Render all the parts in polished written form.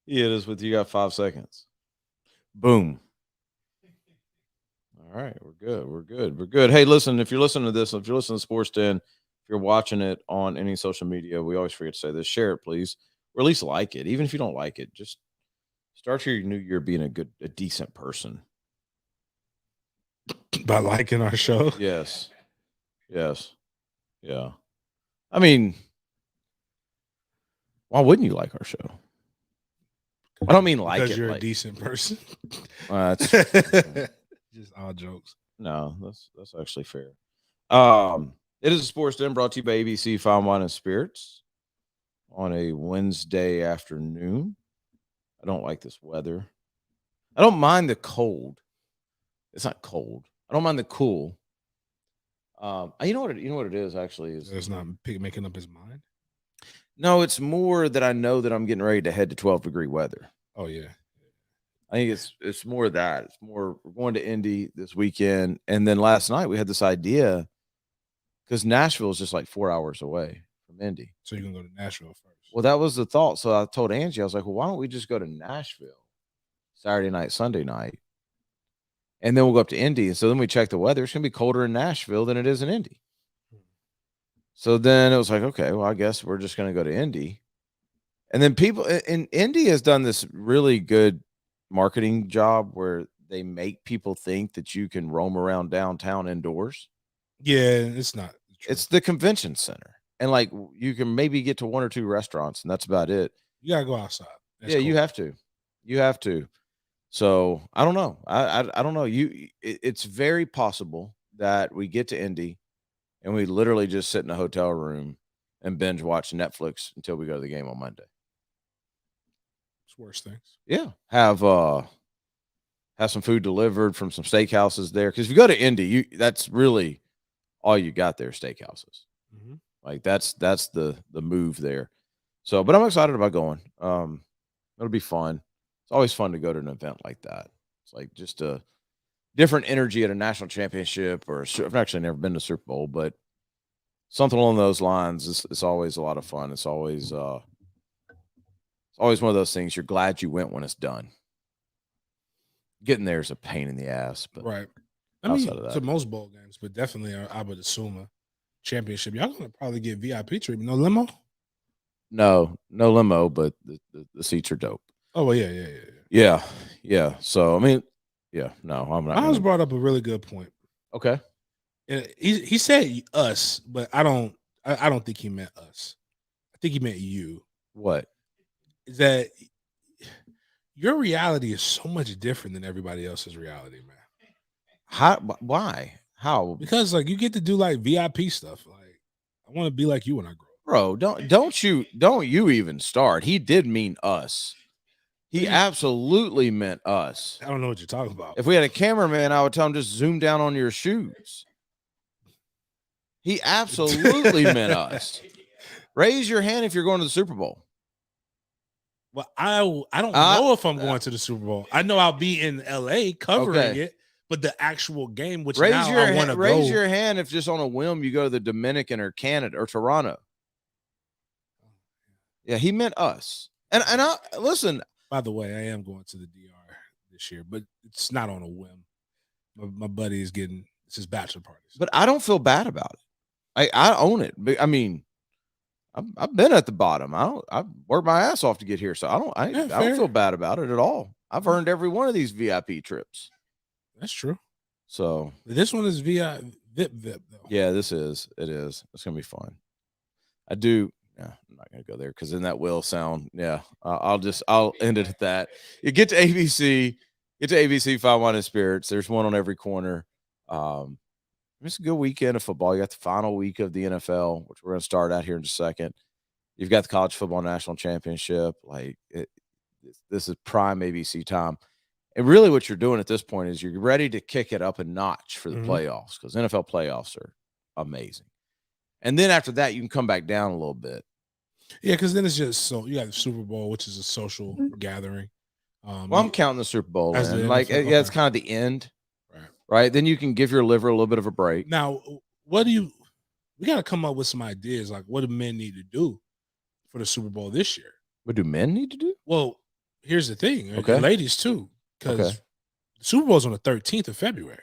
He hit us with you got 5 seconds. Boom. All right, we're good. We're good. We're good. Hey, listen, if you're listening to this, if you're listening to Sports Den, if you're watching it on any social media, we always forget to say this. Share it, please, or at least like it. Even if you don't like it, just start your new year being a decent person. By liking our show. Yes. Yes. Yeah. I mean, why wouldn't you like our show? I don't mean like because it. You're like, a decent person. That's just all jokes. No, that's actually fair. It is a Sports Den brought to you by ABC Fine Wine and Spirits on a Wednesday afternoon. I don't like this weather. I don't mind the cold. It's not cold. I don't mind the cool. You know what it is actually is. It's not making up his mind. No, it's more that I know that I'm getting ready to head to 12-degree weather. Oh yeah. I think it's more that. It's more we're going to Indy this weekend, and then last night we had this idea because Nashville is just like 4 hours away from Indy. So you're gonna go to Nashville first. Well, that was the thought. So I told Angie, I was like, well, why don't we just go to Nashville Saturday night, Sunday night, and then we'll go up to Indy. And so then we check the weather. It's gonna be colder in Nashville than it is in Indy. So then it was like, okay, well, I guess we're just gonna go to Indy. And then people in Indy has done this really good marketing job where they make people think that you can roam around downtown indoors. Yeah, it's not. True. It's the convention center. And like you can maybe get to 1 or 2 restaurants and that's about it. You gotta go outside. That's cool. You have to. You have to. So I don't know. I don't know. It's very possible that we get to Indy and we literally just sit in a hotel room and binge watch Netflix until we go to the game on Monday. It's worse things. Yeah. Have some food delivered from some steakhouses there. Because if you go to Indy, that's really all you got there, steakhouses. Mm-hmm. Like that's the move there. So, but I'm excited about going. It'll be fun. It's always fun to go to an event like that. It's like just a different energy at a national championship, or I've actually never been to Super Bowl, but something along those lines. It's always a lot of fun. It's always one of those things. You're glad you went when it's done. Getting there is a pain in the ass, but right. I mean, to most bowl games, but definitely I would assume a championship. Y'all gonna probably get VIP treatment. No limo? No limo, but the seats are dope. Oh well, yeah. So I mean, yeah, no, I'm not. Miles brought up a really good point. Okay. And he said us, but I don't think he meant us. I think he meant you. What? Is that your reality is so much different than everybody else's reality, man. How? Why? How? Because like you get to do like VIP stuff. Like I want to be like you when I grow up. Bro, don't you even start. He did mean us. He absolutely meant us. I don't know what you're talking about. If we had a cameraman, I would tell him just zoom down on your shoes. He absolutely meant us. Raise your hand if you're going to the Super Bowl. Well, I don't know if I'm going to the Super Bowl. I know I'll be in LA covering it, but the actual game, which I want to go. Raise your hand if just on a whim you go to the Dominican or Canada or Toronto. Yeah, he meant us. And I listen. By the way, I am going to the DR this year, but it's not on a whim. My buddy is getting his bachelor parties. But I don't feel bad about it. I own it. I mean, I've been at the bottom. I worked my ass off to get here, so I don't feel bad about it at all. I've earned every one of these VIP trips. That's true. So this one is VIP though. Yeah, it is. It's gonna be fun. I do. Yeah, I'm not gonna go there because then that will sound. Yeah, I'll end it at that. You get to ABC Fine Wine and Spirits. There's one on every corner. It's a good weekend of football. You got the final week of the NFL, which we're going to start out here in just a second. You've got the college football national championship. This is prime ABC time. And really what you're doing at this point is you're ready to kick it up a notch for the playoffs, because NFL playoffs are amazing. And then after that, you can come back down a little bit. Yeah, because then it's just so you got the Super Bowl, which is a social gathering. Well, I'm counting the Super Bowl. It's kind of the end. Right. Then you can give your liver a little bit of a break. Now, we got to come up with some ideas. Like, what do men need to do for the Super Bowl this year. What do men need to do? Well, here's the thing, Okay. and ladies too, because the Super Bowl is on the 13th of February.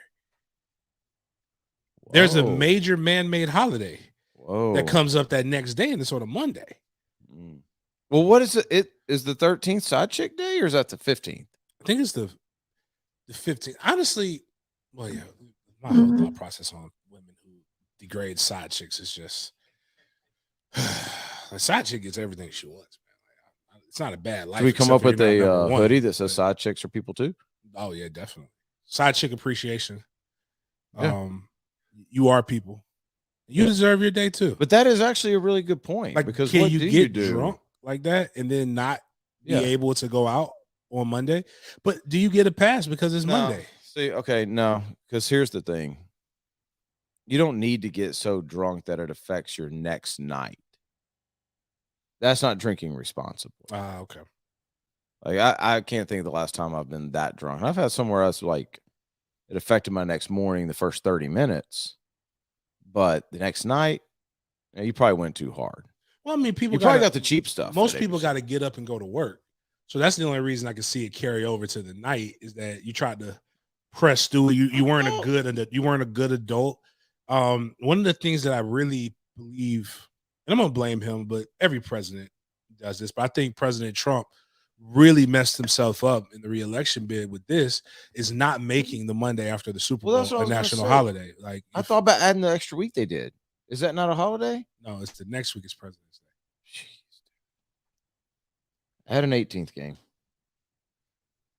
Whoa. There's a major man-made holiday that comes up that next day, and it's on a Monday. Well, what is it? Is the 13th Side Chick Day, or is that the 15th? I think it's the 15th. Honestly, well, yeah, my whole thought process on women who degrade side chicks is just a side chick gets everything she wants, man. Like, it's not a bad life. Should we come up with a hoodie that says "Side Chicks are people too"? Oh yeah, definitely. Side chick appreciation. Yeah. You are people. You deserve your day too. But that is actually a really good point. Like, because can what you do get you do? drunk like that and then not be able to go out on Monday? But do you get a pass because it's Monday? See, okay, no, because here's the thing. You don't need to get so drunk that it affects your next night. That's not drinking responsibly. Okay. Like I can't think of the last time I've been that drunk. I've had somewhere else like it affected my next morning, the first 30 minutes, but the next night, you probably went too hard. Well, I mean, you probably got the cheap stuff. Most people got to get up and go to work, so that's the only reason I can see it carry over to the night is that you tried to press through. You weren't a good adult. One of the things that I really believe, and I'm gonna blame him, but every president does this, but I think President Trump really messed himself up in the re-election bid with this, is not making the Monday after the Super Bowl a national holiday. Like, I thought about adding the extra week they did. Is that not a holiday? No, it's the next week is President's Day. Jeez. Add an 18th game.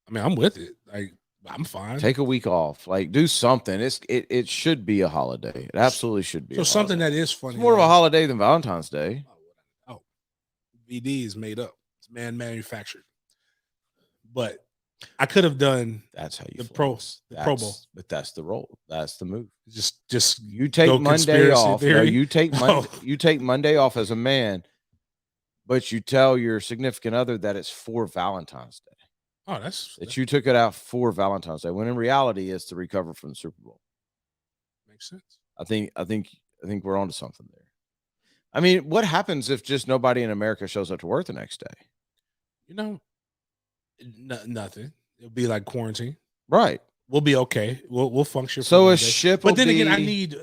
I mean, I'm with it. Like, I'm fine. Take a week off. Like, do something. It should be a holiday. It absolutely should be. So something that is funny. It's more of a holiday than Valentine's Day. Oh, VD is made up. It's man manufactured. But I could have done. That's how you the Pro Bowl. But that's the role. That's the move. Just you take Monday off. No, you take Monday. You take Monday off as a man, but you tell your significant other that it's for Valentine's Day. Oh, that's you took it out for Valentine's Day. When in reality, it's to recover from the Super Bowl. Makes sense. I think we're onto something there. I mean, what happens if just nobody in America shows up to work the next day? You know. Nothing. It'll be like quarantine, right? We'll be okay. We'll function. So a ship, but then again, I need.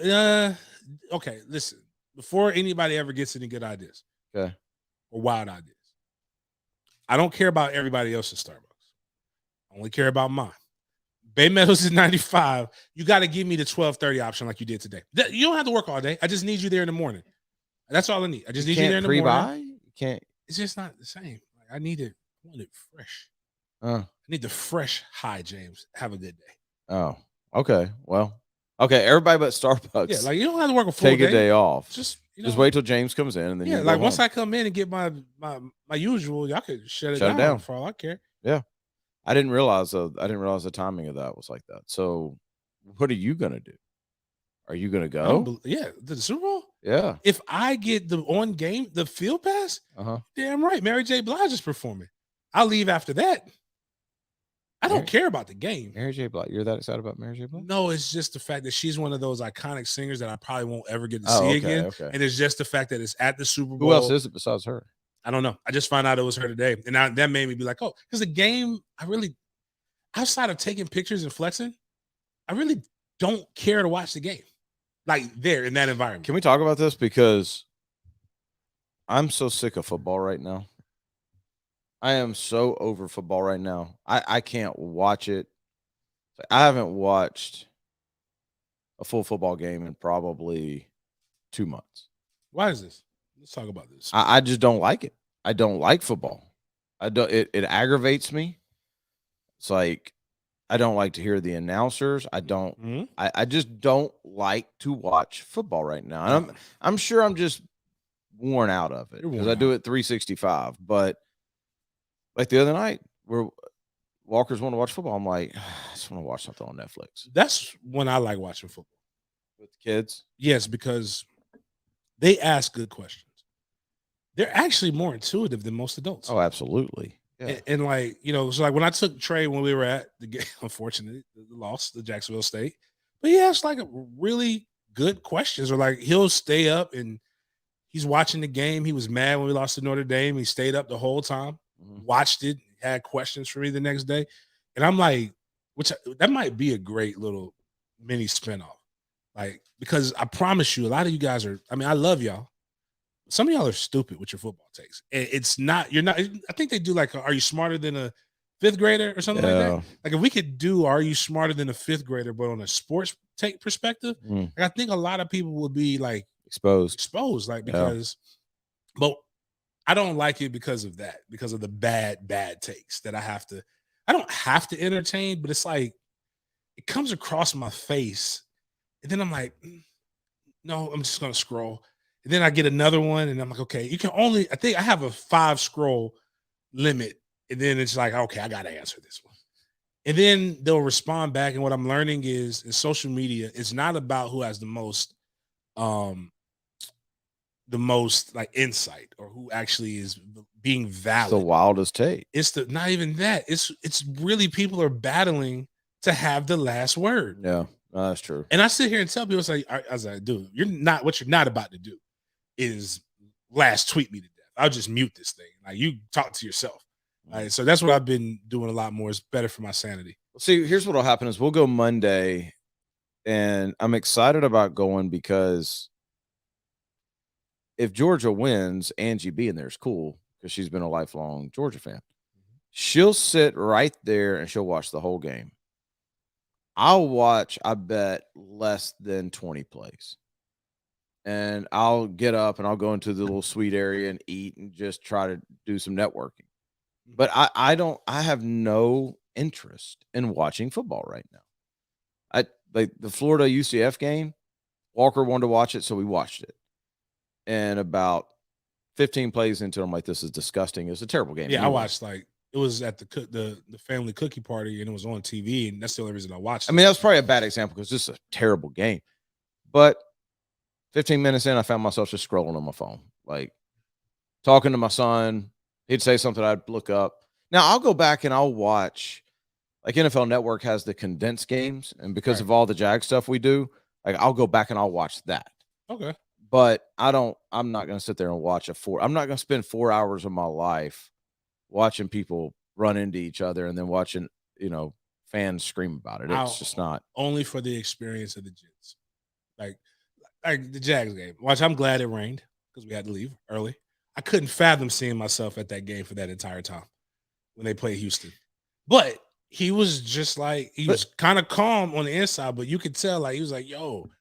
Okay, listen. Before anybody ever gets any good ideas, or wild ideas, I don't care about everybody else's Starbucks. I only care about mine. Bay Meadows is 95. You got to give me the 12:30 option like you did today. You don't have to work all day. I just need you there in the morning. That's all I need. I just need you there in the morning. You can't. It's just not the same. Like, I need it. I want it fresh. I need the fresh high, James. Have a good day. Oh, okay. Well, okay. Everybody but Starbucks. Yeah, like you don't have to work a full Take a day off. Just wait till James comes in, and then yeah, like once I come in and get my usual, y'all could shut it down for all I care. Yeah, I didn't realize the timing of that was like that. So, what are you gonna do? Are you gonna go? Yeah, the Super Bowl. Yeah. If I get the field pass, damn right, Mary J. Blige is performing. I'll leave after that. I don't care about the game. Mary J. Blige. You're that excited about Mary J. Blige? No, it's just the fact that she's one of those iconic singers that I probably won't ever get to see again. Okay. And it's just the fact that it's at the Super Bowl. Who else is it besides her? I don't know. I just found out it was her today. And that made me be like, oh, because the game, outside of taking pictures and flexing, I really don't care to watch the game. Like there in that environment. Can we talk about this? Because I'm so sick of football right now. I am so over football right now. I can't watch it. I haven't watched a full football game in probably 2 months. Why is this? Let's talk about this. I just don't like it. I don't like football. It aggravates me. It's like I don't like to hear the announcers. I don't. I just don't like to watch football right now. And I'm sure I'm just worn out of it because I do it 365. But like the other night, where Walker's want to watch football, I'm like, I just want to watch something on Netflix. That's when I like watching football with the kids. Yes, because they ask good questions. They're actually more intuitive than most adults. Oh, absolutely. Yeah. And like, so like when I took Trey when we were at the game, unfortunately, lost the Jacksonville State, but he asked like really good questions, or like he'll stay up and He's watching the game. He was mad when we lost to Notre Dame. He stayed up the whole time, watched it, had questions for me the next day. And I'm like, that might be a great little mini spinoff. Like, because I promise you, a lot of you guys are, I mean, I love y'all. Some of y'all are stupid with your football takes. And it's not, you're not, I think they do like, are you smarter than a fifth grader or something like that? Like if we could do, are you smarter than a fifth grader, but on a sports take perspective, like I think a lot of people would be like exposed, like because, but I don't like it because of that, because of the bad takes that I don't have to entertain, but it's like, it comes across my face. And then I'm like, no, I'm just going to scroll. And then I get another one and I'm like, okay, you can only, I think I have a 5 scroll limit. And then it's like, okay, I got to answer this one. And then they'll respond back. And what I'm learning is in social media, it's not about who has the most like insight or who actually is being valid. It's the wildest take. It's not even that. It's really people are battling to have the last word. Yeah, no, that's true. And I sit here and tell people, it's like, as I do, what you're not about to do is last tweet me to death. I'll just mute this thing. Like you talk to yourself. Right, so that's what I've been doing a lot more. It's better for my sanity. See, here's what'll happen is we'll go Monday, and I'm excited about going because if Georgia wins, Angie being there is cool because she's been a lifelong Georgia fan. She'll sit right there and she'll watch the whole game. I'll watch, I bet, less than 20 plays. And I'll get up and I'll go into the little suite area and eat and just try to do some networking. But I have no interest in watching football right now. I like the Florida UCF game. Walker wanted to watch it, so we watched it. And about 15 plays into it, I'm like, this is disgusting. It's a terrible game. Yeah, anyway. I watched it was at the family cookie party and it was on TV, and that's the only reason I watched it. I mean, that was probably a bad example because this is a terrible game. But 15 minutes in, I found myself just scrolling on my phone, like talking to my son. He'd say something, I'd look up. Now, I'll go back and I'll watch, like NFL Network has the condensed games, and because of all the Jag stuff we do, like I'll go back and I'll watch that. Okay. But I'm not going to sit there and watch I'm not going to spend 4 hours of my life watching people run into each other and then watching, fans scream about it. It's just not. Only for the experience of the Jets. Like the Jags game. Watch, I'm glad it rained because we had to leave early. I couldn't fathom seeing myself at that game for that entire time when they played Houston. But he was just like, he was kind of calm on the inside, but you could tell, like, he was like, yo, I'm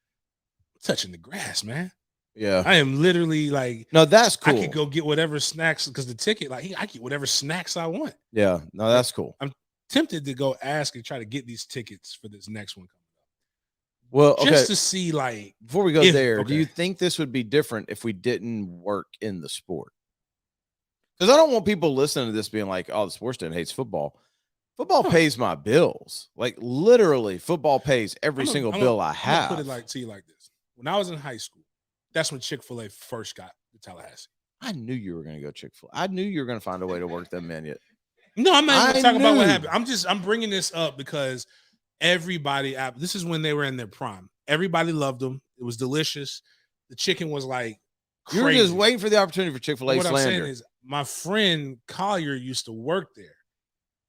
touching the grass, man. Yeah. I am literally like, no, that's cool. I could go get whatever snacks because the ticket, like, I get whatever snacks I want. Yeah. No, that's cool. I'm tempted to go ask and try to get these tickets for this next one coming up. Well, okay. Just to see, like, before we go there, do you think this would be different if we didn't work in the sport? Because I don't want people listening to this being like, oh, the sportsden hates football. Football pays my bills. Like, literally, football pays every single bill I have. I'm gonna put it to you like this. When I was in high school, that's when Chick-fil-A first got to Tallahassee. I knew you were going to go Chick-fil-A. I knew you were going to find a way to work them in yet. No, I'm not even talking about what happened. I'm bringing this up because everybody, this is when they were in their prime. Everybody loved them. It was delicious. The chicken was like crazy. You're just waiting for the opportunity for Chick-fil-A slander. What I'm saying is my friend Collier used to work there,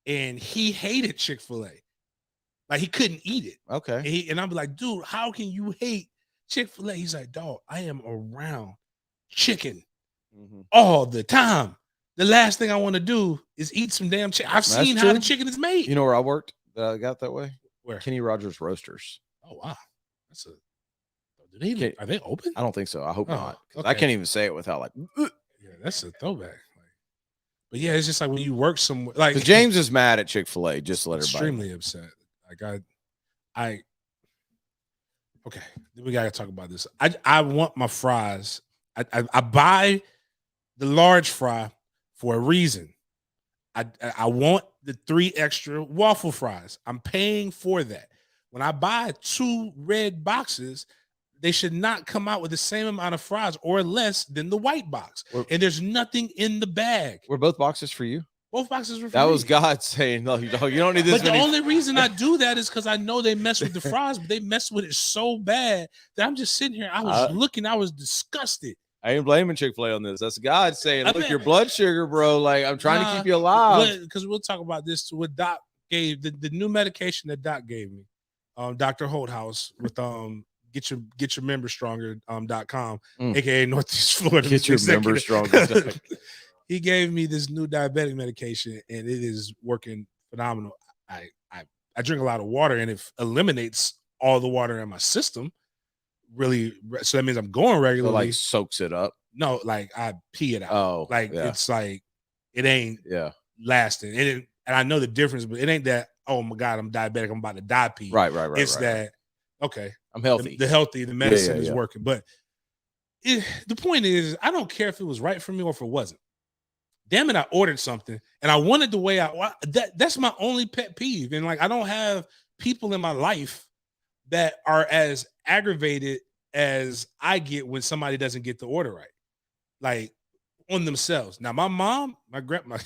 and he hated Chick-fil-A. Like, he couldn't eat it. Okay. And I'd be like, dude, how can you hate Chick-fil-A? He's like, dog, I am around chicken all the time. The last thing I want to do is eat some damn chicken. I've seen how the chicken is made. You know where I worked that I got that way? Where? Kenny Rogers Roasters. Oh, wow. Are they open? I don't think so. I hope not. Okay. I can't even say it without like. Yeah, that's a throwback. But yeah, it's just like when you work somewhere. Like James is mad at Chick-fil-A. Just to let everybody. Extremely upset. Like okay, we gotta talk about this. I want my fries. I buy the large fry for a reason. I want the 3 extra waffle fries. I'm paying for that. When I buy 2 red boxes, they should not come out with the same amount of fries or less than the white box. And there's nothing in the bag. Were both boxes for you? Both boxes were for that me. was God saying, no, you don't need this. But the only reason I do that is because I know they mess with the fries, but they mess with it so bad that I'm just sitting here. I was looking, I was disgusted. I ain't blaming Chick-fil-A on this. That's God saying, look, your blood sugar, bro. Like, I'm trying to keep you alive. Because we'll talk about this. What Doc gave, the new medication that Doc gave me, Dr. Holthouse with get your members stronger.com, aka Northeast Florida. Get your members stronger. He gave me this new diabetic medication, and it is working phenomenal. I drink a lot of water, and it eliminates all the water in my system. Really, so that means I'm going regularly. So like soaks it up. No, like I pee it out. Oh, like it's like it ain't lasting. And I know the difference, but it ain't that. Oh my God, I'm diabetic. I'm about to die. Pee. Right. It's that. Okay, I'm healthy. The medicine is working, but the point is, I don't care if it was right for me or if it wasn't. Damn it, I ordered something and I wanted the way that's my only pet peeve. And like, I don't have people in my life that are as aggravated as I get when somebody doesn't get the order right, like on themselves. Now, my mom, my grandma,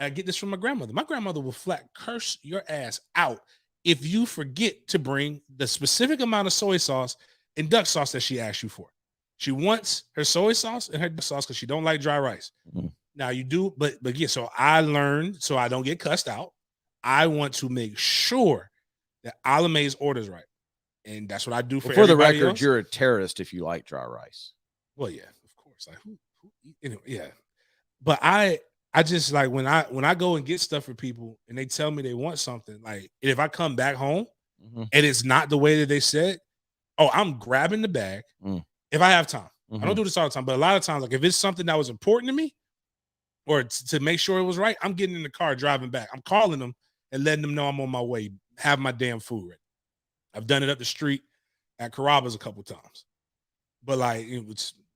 I get this from my grandmother. My grandmother will flat curse your ass out if you forget to bring the specific amount of soy sauce and duck sauce that she asked you for. She wants her soy sauce and her duck sauce because she don't like dry rice. Mm-hmm. Now you do, but yeah, so I learned so I don't get cussed out. I want to make sure that Alame's orders right. And that's what I do for the record, else. You're a terrorist if you like dry rice. Well, yeah, of course. Like who anyway, yeah. But I just like when I go and get stuff for people and they tell me they want something, like if I come back home and it's not the way that they said, I'm grabbing the bag if I have time. I don't do this all the time, but a lot of times, like if it's something that was important to me or to make sure it was right, I'm getting in the car driving back. I'm calling them and letting them know I'm on my way, have my damn food ready. I've done it up the street at Carrabba's a couple times, but like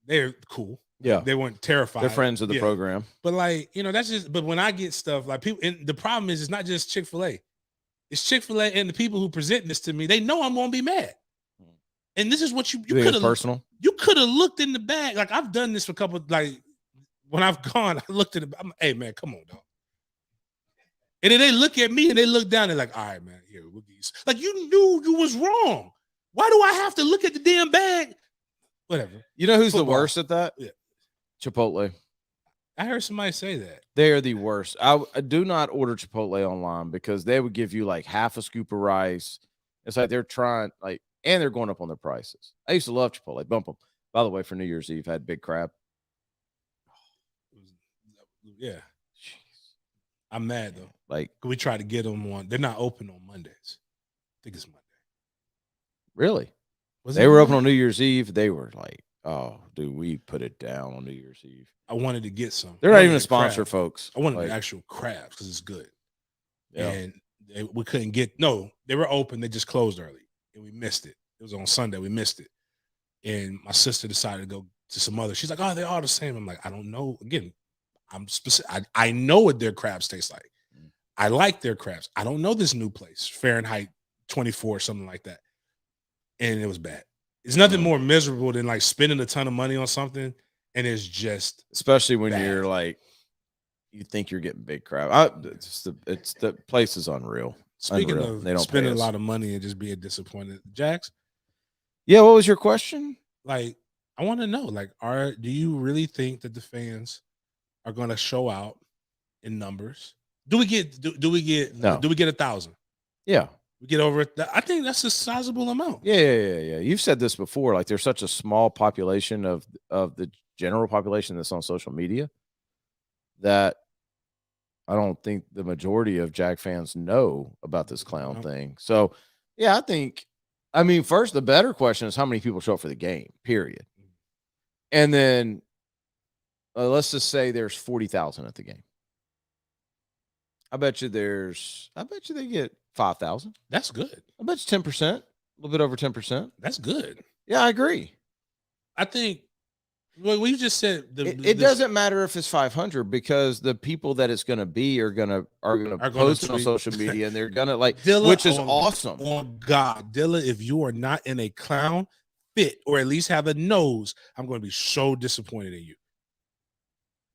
they're cool. Yeah, they weren't terrified. They're friends of the program. But like that's just. But when I get stuff like people, and the problem is it's not just Chick-fil-A. It's Chick-fil-A and the people who present this to me. They know I'm gonna be mad. And this is what you could have personal. You could have looked in the bag. Like I've done this for a couple. Like when I've gone, I looked at it. Hey man, come on, dog. And then they look at me and they look down. They're like, all right, man, here we'll get you. Like you knew you was wrong. Why do I have to look at the damn bag? Whatever. You know who's the worst at that? Yeah. Chipotle. I heard somebody say that. They are the worst. I do not order Chipotle online because they would give you like half a scoop of rice. It's like they're trying, like, and they're going up on their prices. I used to love Chipotle. Bump them. By the way, for New Year's Eve, I had big crab. Yeah. Jeez. I'm mad though. Like we try to get them on. They're not open on Mondays. I think it's Monday. Really? They were open on New Year's Eve. They were like, oh, dude, we put it down on New Year's Eve. I wanted to get some. They're not even a sponsor, folks. I wanted the actual crabs because it's good. Yeah. And we couldn't get. No, they were open. They just closed early, and we missed it. It was on Sunday. We missed it, and my sister decided to go to some other. She's like, "Oh, they're all the same." I'm like, "I don't know." Again, I'm specific. I know what their crabs taste like. I like their crabs. I don't know this new place, Fahrenheit 24, something like that, and it was bad. It's nothing more miserable than like spending a ton of money on something and it's just especially when you're like you think you're getting big crab. It's the place is unreal. Speaking of they don't spending a lot of money and just being disappointed, Jax. Yeah, what was your question? Like, I want to know, like, do you really think that the fans are going to show out in numbers? Do we get 1,000? Yeah. We get over it. I think that's a sizable amount. Yeah. You've said this before. Like, there's such a small population of the general population that's on social media that I don't think the majority of Jag fans know about this clown thing. So, yeah, I mean, first, the better question is how many people show up for the game, period. And then let's just say there's 40,000 at the game. I bet you they get 5,000. That's good. I bet you 10%, a little bit over 10%. That's good. Yeah, I agree. I think what you just said. It doesn't matter if it's 500 because the people that it's going to be are going to post it on social media and they're going to like, Dilla, which is awesome. Oh God, Dilla, if you are not in a clown fit or at least have a nose, I'm going to be so disappointed in you.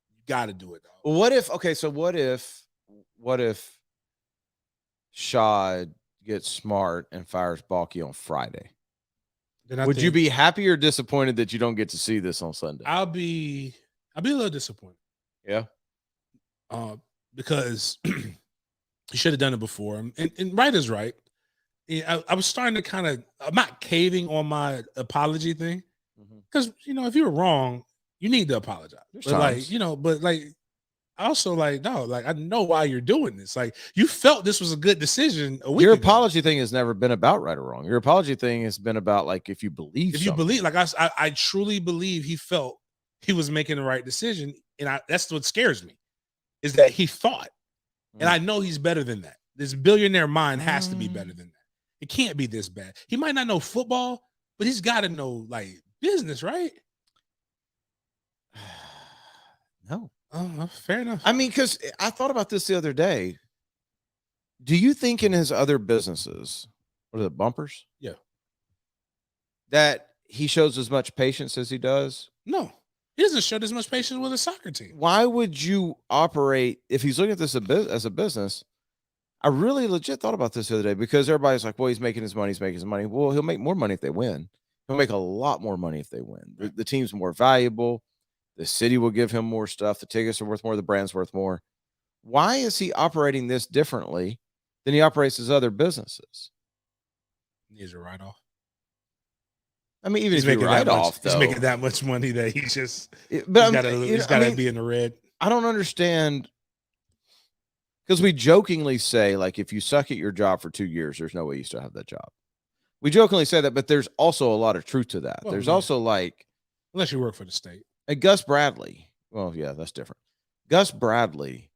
You got to do it. Dog. What if Shad gets smart and fires Balky on Friday? then would you be happy or disappointed that you don't get to see this on Sunday? I'll be a little disappointed. Yeah. Because he should have done it before. And right is right. I was starting to I'm not caving on my apology thing. Because, if you were wrong, you need to apologize. There's but times. I also no, I know why you're doing this. Like, you felt this was a good decision a week Your ago. apology thing has never been about right or wrong. Your apology thing has been about if you believe I truly believe he felt he was making the right decision. And that's what scares me, is that he thought. And I know he's better than that. This billionaire mind has to be better than that. It can't be this bad. He might not know football, but he's got to know business, right? No. Oh, fair enough. I mean, because I thought about this the other day. Do you think in his other businesses, what are the bumpers? Yeah. That he shows as much patience as he does? No. He doesn't show as much patience with a soccer team. Why would you operate, if he's looking at this as a business? I really legit thought about this the other day, because everybody's like, well, he's making his money. Well, he'll make more money if they win. He'll make a lot more money if they win. The team's more valuable. The city will give him more stuff. The tickets are worth more. The brand's worth more. Why is he operating this differently than he operates his other businesses? Needs a write-off. I mean, even if you write off, he's making that much money that he's just, he's got to be in the red. I don't understand, because we jokingly say, if you suck at your job for 2 years, there's no way you still have that job. We jokingly say that, but there's also a lot of truth to that. There's also unless you work for the state. Gus Bradley. Well, yeah, that's different. Gus Bradley,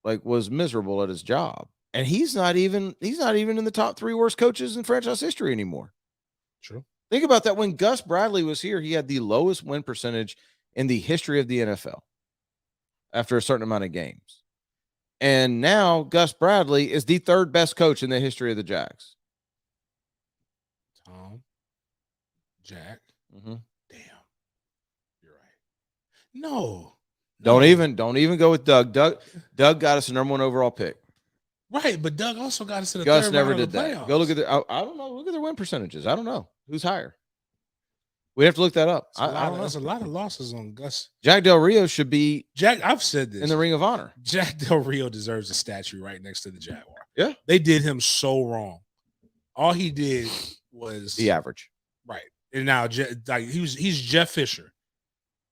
was miserable at his job, and he's not even in the top 3 worst coaches in franchise history anymore. True. Think about that. When Gus Bradley was here, he had the lowest win percentage in the history of the NFL after a certain amount of games. And now Gus Bradley is the 3rd best coach in the history of the Jags. Tom, Jack. Mm-hmm. Damn. You're right. No. Don't even go with Doug. Doug got us a number 1 overall pick. Right, but Doug also got us to the Gus third never round did of the that. playoffs. Go look at I don't know. Look at their win percentages. I don't know who's higher. We have to look that up. I don't know. There's a lot of losses on Gus. Jack Del Rio should be I've said this in the Ring of Honor. Jack Del Rio deserves a statue right next to the Jaguar. Yeah, they did him so wrong. All he did was the average. Right, and now he's Jeff Fisher,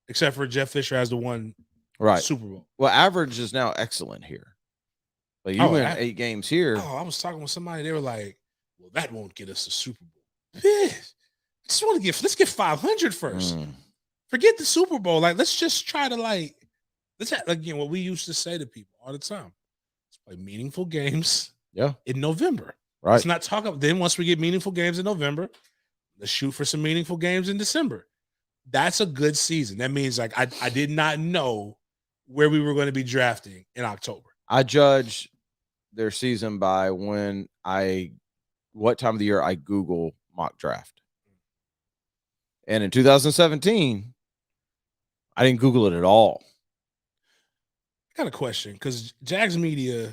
except for Jeff Fisher has the one Super Bowl. Well, average is now excellent here. But you win 8 games here. Oh, I was talking with somebody. They were like, "Well, that won't get us the Super Bowl." Yeah. I just want to let's get 500 first. Forget the Super Bowl. Let's just try to let's again what we used to say to people all the time. Let's play meaningful games. Yeah. In November. Right. Let's not talk about then once we get meaningful games in November, let's shoot for some meaningful games in December. That's a good season. That means I did not know where we were going to be drafting in October. I judge their season by what time of the year I Google mock draft. And in 2017, I didn't Google it at all. I got a question, because Jags media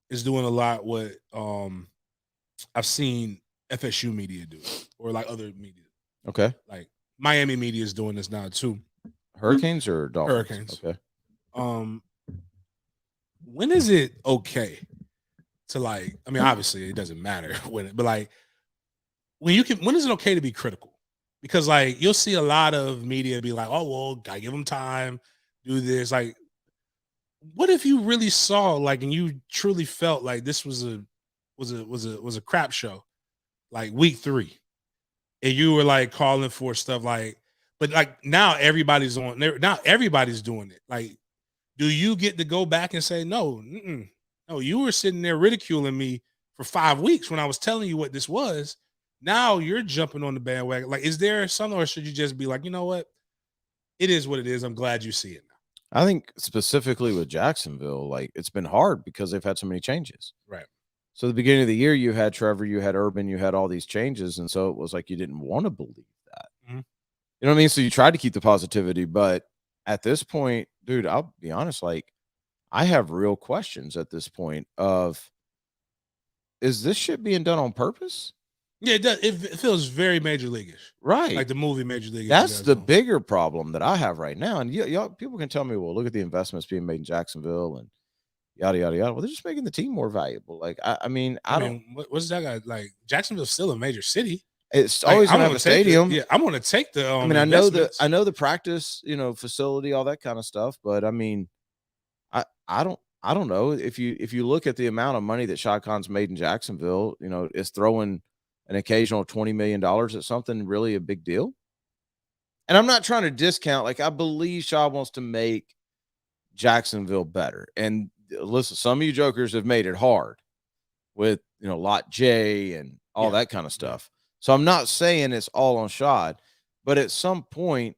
is doing a lot what I've seen FSU media do, or other media. Okay. Miami media is doing this now too. Hurricanes or Dolphins? Hurricanes. Okay. When is it okay to obviously it doesn't matter when is it okay to be critical? Because you'll see a lot of media be like, "Oh, well, gotta give them time, do this." What if you really saw and you truly felt like this was a crap show, week 3, and you were calling for stuff but now everybody's doing it. Do you get to go back and say no? No, you were sitting there ridiculing me for 5 weeks when I was telling you what this was. Now you're jumping on the bandwagon. Is there something, or should you just be you know what? It is what it is. I'm glad you see it now. I think specifically with Jacksonville, it's been hard because they've had so many changes. Right. So at the beginning of the year, you had Trevor, you had Urban, you had all these changes. And so it was you didn't want to believe that. Mm-hmm. You know what I mean? So you tried to keep the positivity. But at this point, dude, I'll be honest, I have real questions at this point of, is this shit being done on purpose? Yeah, it does. It feels very major leaguish, right? like the movie Major League. That's the bigger problem that I have right now. And y'all, people can tell me, well, look at the investments being made in Jacksonville and yada yada yada. Well, they're just making the team more valuable. Like I mean, I don't. What's that guy like? Jacksonville's still a major city. It's Like, always gonna have a stadium. I'm gonna take the. I mean, I know the practice, facility, all that kind of stuff. But I mean, I don't know if you look at the amount of money that Shad Khan's made in Jacksonville, is throwing an occasional $20 million at something really a big deal. And I'm not trying to discount. Like, I believe Shad wants to make Jacksonville better. And listen, some of you jokers have made it hard with Lot J and all that kind of stuff. So I'm not saying it's all on Shad, but at some point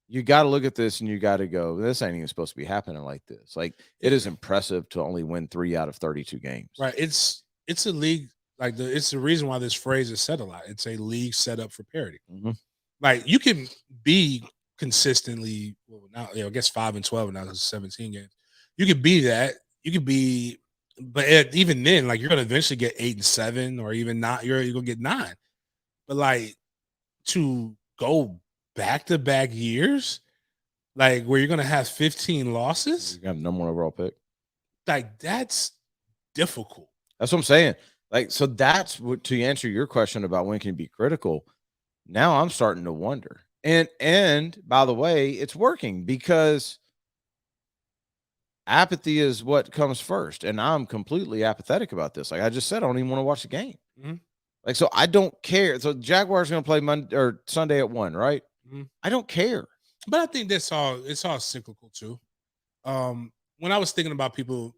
you got to look at this and you got to go, this ain't even supposed to be happening like this. Like, it is impressive to only win 3 out of 32 games. Right. It's a league, like it's the reason why this phrase is said a lot. It's a league set up for parity. Mm-hmm. Like, you can be consistently, well, now, I guess 5-12 now because 17 games. You could be that. You could be, but even then, like, you're going to eventually get 8-7 or even not. You're going to get 9. But like, to go back-to-back years, like, where you're going to have 15 losses, you got a number 1 overall pick. Like, that's difficult. That's what I'm saying. Like, so that's what, to answer your question about when can it be critical. Now I'm starting to wonder. And by the way, it's working because apathy is what comes first. And I'm completely apathetic about this. Like I just said, I don't even want to watch the game. Mm-hmm. Like, so I don't care. So Jaguars are going to play Monday or Sunday at 1, right? Mm-hmm. I don't care. But I think it's all cyclical too. When I was thinking about people,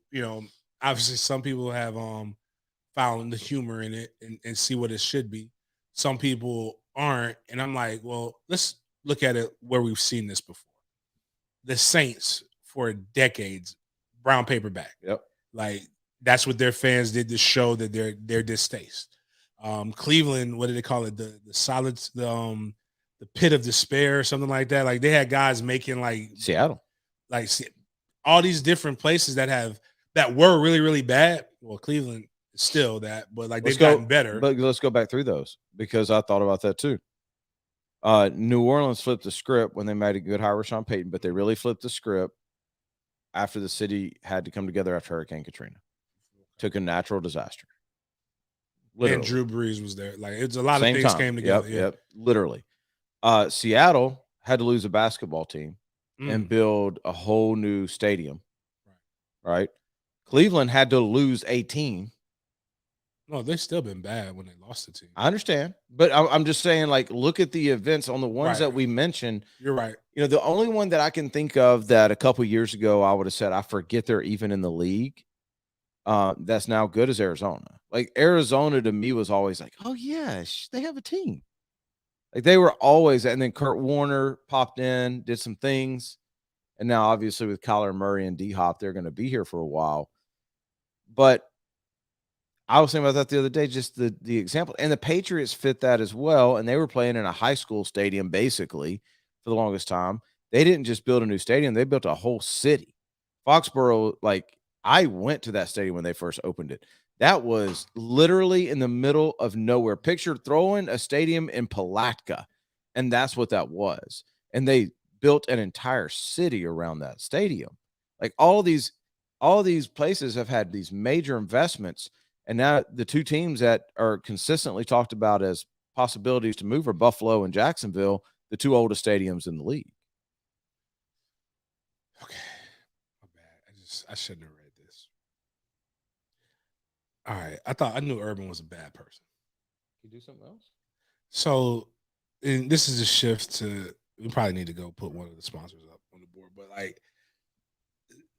obviously some people have found the humor in it and see what it should be. Some people aren't. And I'm like, well, let's look at it where we've seen this before. The Saints for decades, brown paper bag. Yep. Like, that's what their fans did to show that they're distaste. Cleveland, what did they call it? The solids, the pit of despair or something like that. Like, they had guys making like Seattle, like all these different places that were really, really bad. Well, Cleveland is still that, but like, they've gotten better. But let's go back through those because I thought about that too. New Orleans flipped the script when they made a good hire with Sean Payton, but they really flipped the script after the city had to come together after Hurricane Katrina. Took a natural disaster. Literally. And Drew Brees was there. Like, it's a lot of things came together. Yep. Literally. Seattle had to lose a basketball team and build a whole new stadium. Right? Cleveland had to lose a team. No, they've still been bad when they lost the team. I understand. But I'm just saying, like, look at the events on the ones that we mentioned. You're right. The only one that I can think of that a couple years ago I would have said, I forget they're even in the league. That's now good as Arizona. Like, Arizona to me was always like, oh yeah, they have a team. Like, they were always, and then Kurt Warner popped in, did some things. And now obviously with Kyler Murray and D-Hop, they're going to be here for a while. But I was thinking about that the other day, just the example. And the Patriots fit that as well. And they were playing in a high school stadium, basically, for the longest time. They didn't just build a new stadium. They built a whole city. Foxborough, like, I went to that stadium when they first opened it. That was literally in the middle of nowhere. Picture throwing a stadium in Palatka. And that's what that was. And they built an entire city around that stadium. Like, all these places have had these major investments. And now the two teams that are consistently talked about as possibilities to move are Buffalo and Jacksonville, the two oldest stadiums in the league. Okay. My bad. I shouldn't have read this. All right. I knew Urban was a bad person. Can you do something else? So, and this is a shift to, we probably need to go put one of the sponsors up on the board, but like,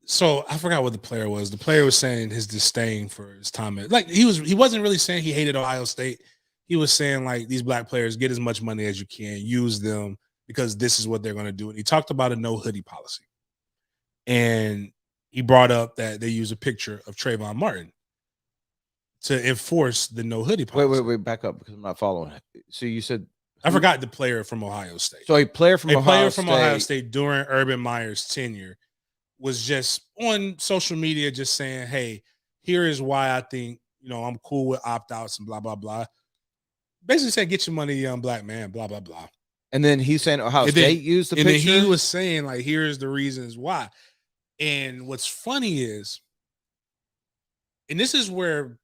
so I forgot what the player was. The player was saying his disdain for his time like, he wasn't really saying he hated Ohio State. He was saying, like, these black players, get as much money as you can, use them because this is what they're going to do. And he talked about a no hoodie policy. And he brought up that they use a picture of Trayvon Martin to enforce the no hoodie policy. Wait, back up because I'm not following. So you said, I forgot the player from Ohio State. So a player from Ohio State during Urban Meyer's tenure was just on social media just saying, hey, here is why I think, I'm cool with opt-outs and blah, blah, blah. basically said, "Get your money, young black man." Blah blah blah. And then he's saying Ohio State used the picture. And then he was saying, like, here's the reasons why. And what's funny is, and this is where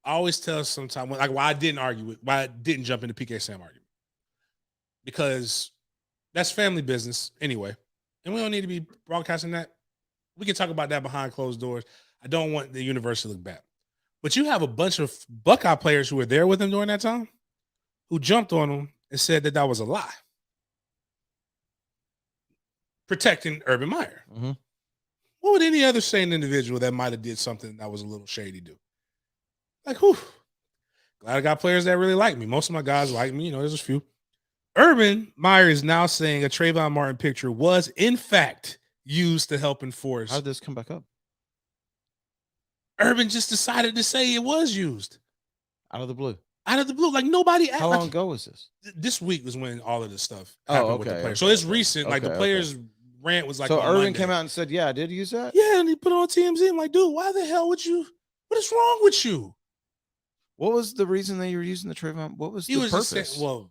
I always tell sometimes, like, why I didn't jump into PK Sam argument, because that's family business anyway, and we don't need to be broadcasting that. We can talk about that behind closed doors. I don't want the universe to look bad, but you have a bunch of Buckeye players who were there with him during that time, who jumped on him and said that was a lie, protecting Urban Meyer. Mm-hmm. What would any other sane individual that might have did something that was a little shady do? Like, whew, glad I got players that really like me. Most of my guys like me. There's a few. Urban Meyer is now saying a Trayvon Martin picture was, in fact, used to help enforce. How did this come back up? Urban just decided to say it was used. Out of the blue. Like nobody. How long ago was this? This week was when all of this stuff happened with the players. So it's recent. Like the players' rant was like. So Urban came out and said, "Yeah, I did use that." Yeah, and he put it on TMZ. I'm like, dude, why the hell would you? What is wrong with you? What was the reason that you were using the Trayvon? What was the purpose? Saying,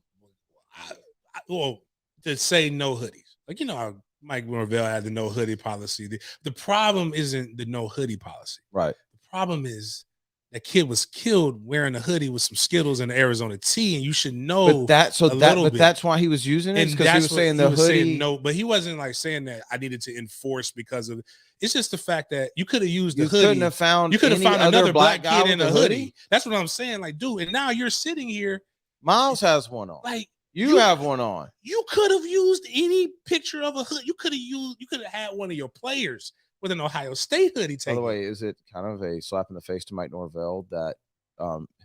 well, to say no hoodies. Like, how Mike Norvell had the no hoodie policy. The problem isn't the no hoodie policy. Right. The problem is that kid was killed wearing a hoodie with some Skittles and the Arizona tee, and you should know. That's why he was using it, because he was saying the hoodie. Saying no, but he wasn't like saying that I needed to enforce because of. It's just the fact that you could have used the hoodie. Couldn't have found. You could have found another black kid in a hoodie. That's what I'm saying. Like, dude, and now you're sitting here. Miles has one on. Like you have one on. You could have used any picture of a hood. You could have had one of your players with an Ohio State hoodie. By the way, is it kind of a slap in the face to Mike Norvell that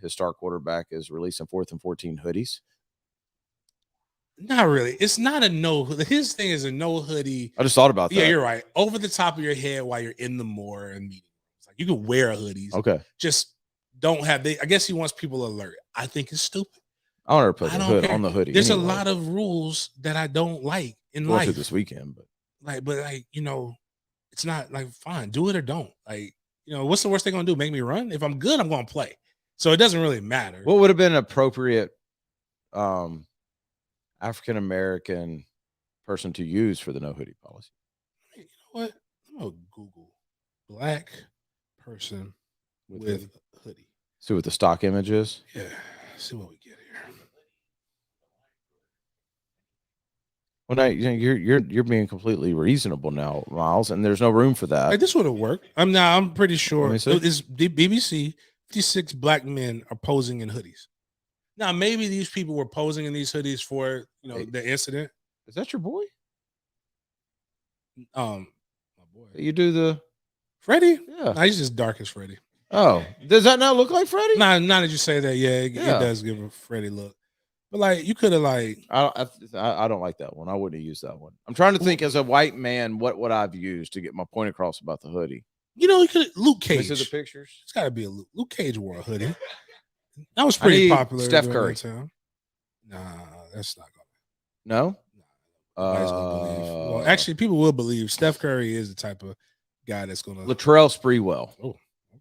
his star quarterback is releasing 4th and 14 hoodies? Not really. It's not a no. His thing is a no hoodie. I just thought about that. Yeah, you're right. Over the top of your head while you're in the more and meeting. Like, you can wear hoodies. Okay. Just don't have. I guess he wants people alert. I think it's stupid. I want to put the hood on the hoodie. There's a lot of rules that I don't like in life. This weekend, but it's not like, fine, do it or don't. Like, what's the worst thing gonna do? Make me run? If I'm good, I'm gonna play. So it doesn't really matter. What would have been appropriate African American person to use for the no hoodie policy? You know what? I'm gonna Google black person with hoodie. See what the stock image is. Yeah. See what we get here. Well, now you're being completely reasonable now, Miles, and there's no room for that. Like, this would have worked. I'm pretty sure it's BBC. 56 black men are posing in hoodies. Now, maybe these people were posing in these hoodies for the incident. Is that your boy? My boy. You do the Freddie? Yeah. No, he's just dark as Freddie. Oh, does that not look like Freddie? Nah, now that you say that, it does give a Freddie look. But like, you could have I don't like that one. I wouldn't have used that one. I'm trying to think as a white man, what would I've used to get my point across about the hoodie? You could Luke Cage. These are the pictures. It's got to be a Luke Cage wore a hoodie. That was pretty popular. Steph Curry. Nah, that's not going. No. Well, actually, people will believe Steph Curry is the type of guy that's going to. Latrell Sprewell. Oh,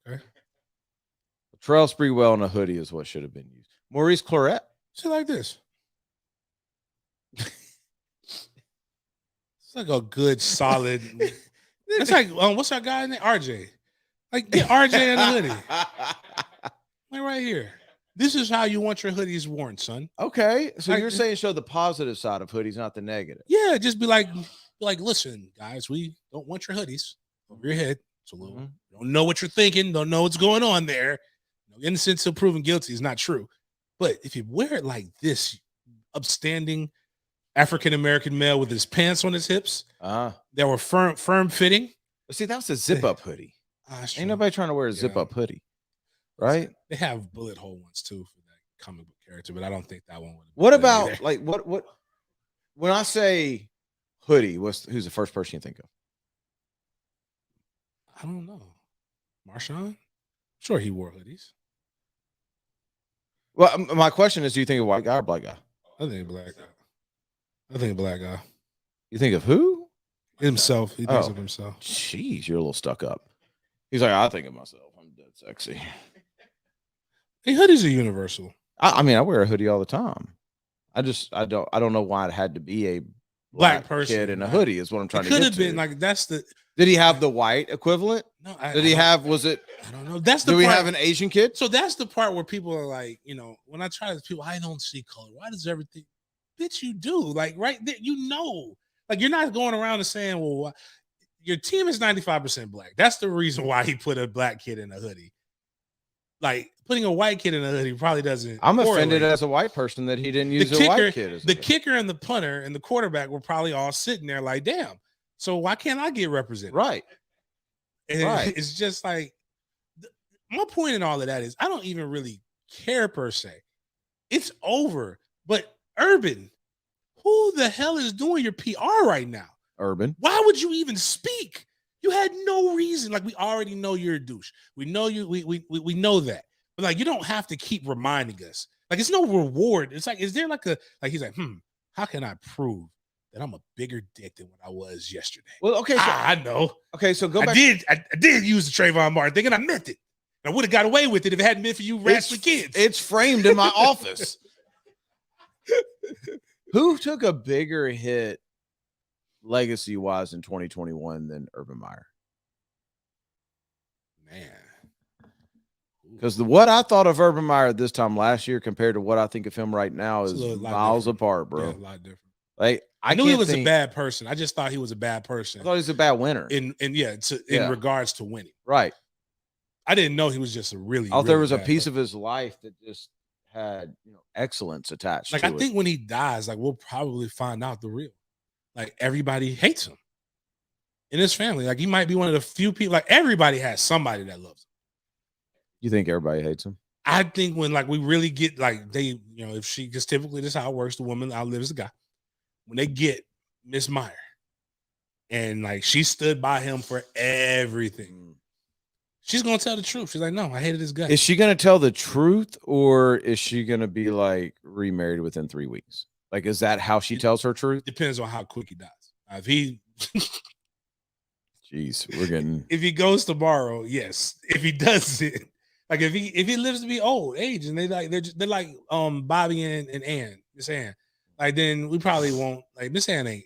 okay. Latrell Sprewell in a hoodie is what should have been used. Maurice Claret. Shit like this. It's like a good, solid. It's like, what's our guy name? RJ. Like, get RJ in a hoodie. Like, right here. This is how you want your hoodies worn, son. Okay. So you're saying show the positive side of hoodies, not the negative. Yeah, just be like, listen, guys, we don't want your hoodies over your head. It's a little, don't know what you're thinking, don't know what's going on there. Innocent till proven guilty is not true. But if you wear it like this, upstanding African-American male with his pants on his hips, that were firm fitting. But see, that was a zip-up hoodie. Ain't nobody trying to wear a zip-up hoodie, right? They have bullet hole ones, too, for that comic book character, but I don't think that one would. What about, what when I say hoodie, who's the first person you think of? I don't know. Marshawn? Sure, he wore hoodies. Well, my question is, do you think of white guy or black guy? I think black guy. I think black guy. You think of who? Himself. He thinks of himself. Jeez, you're a little stuck up. He's like, I think of myself. I'm dead sexy. Hey, hoodies are universal. I mean, I wear a hoodie all the time. I don't know why it had to be a Black person kid in a hoodie is what I'm trying to get to. It could have been like that's the. Did he have the white equivalent? No, did he have? Was it? I don't know. That's the. Do we part, have an Asian kid? So that's the part where people are like, when I try to people, I don't see color. Why does everything? Bitch, you do. Like right there, like you're not going around and saying, well, your team is 95% black. That's the reason why he put a black kid in a hoodie. Like putting a white kid in a hoodie probably doesn't. I'm offended as a white person that he didn't use a white kid. The kicker and the punter and the quarterback were probably all sitting there like, damn. So why can't I get represented? Right. And it's just like my point in all of that is I don't even really care per se. It's over. But Urban, who the hell is doing your PR right now? Urban. Why would you even speak? You had no reason. Like, we already know you're a douche. We know you. We know that. But like, you don't have to keep reminding us. Like, it's no reward. It's like, is there like he's like, how can I prove that I'm a bigger dick than what I was yesterday? Well, okay. So, I know. Okay, so go back. I did use the Trayvon Martin thing, and I meant it. I would have got away with it if it hadn't been for you rascal kids. It's framed in my office. Who took a bigger hit legacy-wise in 2021 than Urban Meyer? Man. Because what I thought of Urban Meyer this time last year compared to what I think of him right now is miles apart, bro. Yeah, a lot different. Like I knew he was a bad person. I just thought he was a bad person. I thought he was a bad winner. In regards to winning. Right. I didn't know he was just a really. I thought there was a piece of his life that just had excellence attached. Like, to I think when he dies, like, we'll probably find out the real. Like, everybody hates him in his family. Like, he might be one of the few people. Like, everybody has somebody that loves him. You think everybody hates him? I think when we really get if she, because typically this is how it works. The woman outlives the guy. When they get Miss Meyer, and like she stood by him for everything. She's gonna tell the truth. She's like, no, I hated this guy. Is she gonna tell the truth, or is she gonna be like remarried within 3 weeks? Like, is that how she tells her truth? Depends on how quick he dies. If he, jeez, we're getting. If he goes tomorrow, yes. If he doesn't, like if he lives to be old age, and they're like Bobby and Ann, Miss Ann, like then we probably won't. Like Miss Ann ain't.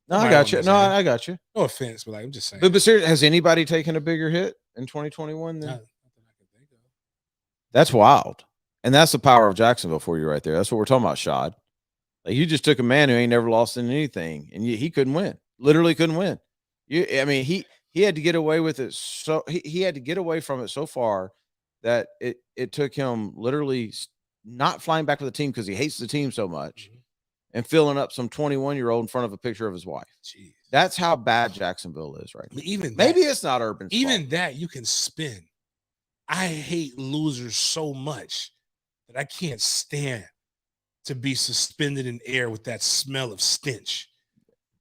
No, I got you. No, I got you. No offense, but like I'm just saying. But seriously, has anybody taken a bigger hit in 2021 than? That's wild. And that's the power of Jacksonville for you right there. That's what we're talking about, Shad. Like, you just took a man who ain't never lost in anything, and he couldn't win. Literally couldn't win. I mean, he had to get away with it. So he had to get away from it so far that it took him literally not flying back with the team because he hates the team so much, and filling up some 21-year-old in front of a picture of his wife. Jeez. That's how bad Jacksonville is right now. Even maybe it's not Urban's fault. That you can spin. I hate losers so much that I can't stand to be suspended in air with that smell of stench.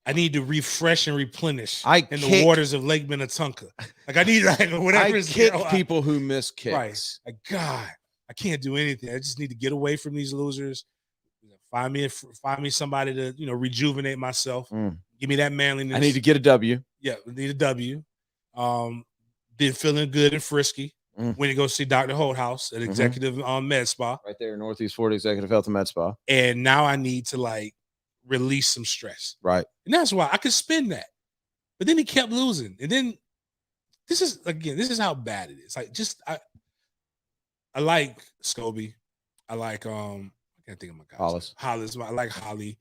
I need to refresh and replenish in the waters of Lake Minnetonka. Like, I need whatever. I kick people who miss kicks. Right. Like, God, I can't do anything. I just need to get away from these losers. Find me somebody to rejuvenate myself. Give me that manliness. I need to get a W. Yeah, I need a W. Been feeling good and frisky. When you go see Dr. Holthouse at Executive Medspa. Right there in Northeast Florida, Executive Health and Medspa. And now I need to release some stress. Right. And that's why I could spin that. But then he kept losing. And then this is how bad it is. Like, I like Scobie. I like I can't think of my guys. Hollis. I like Holly.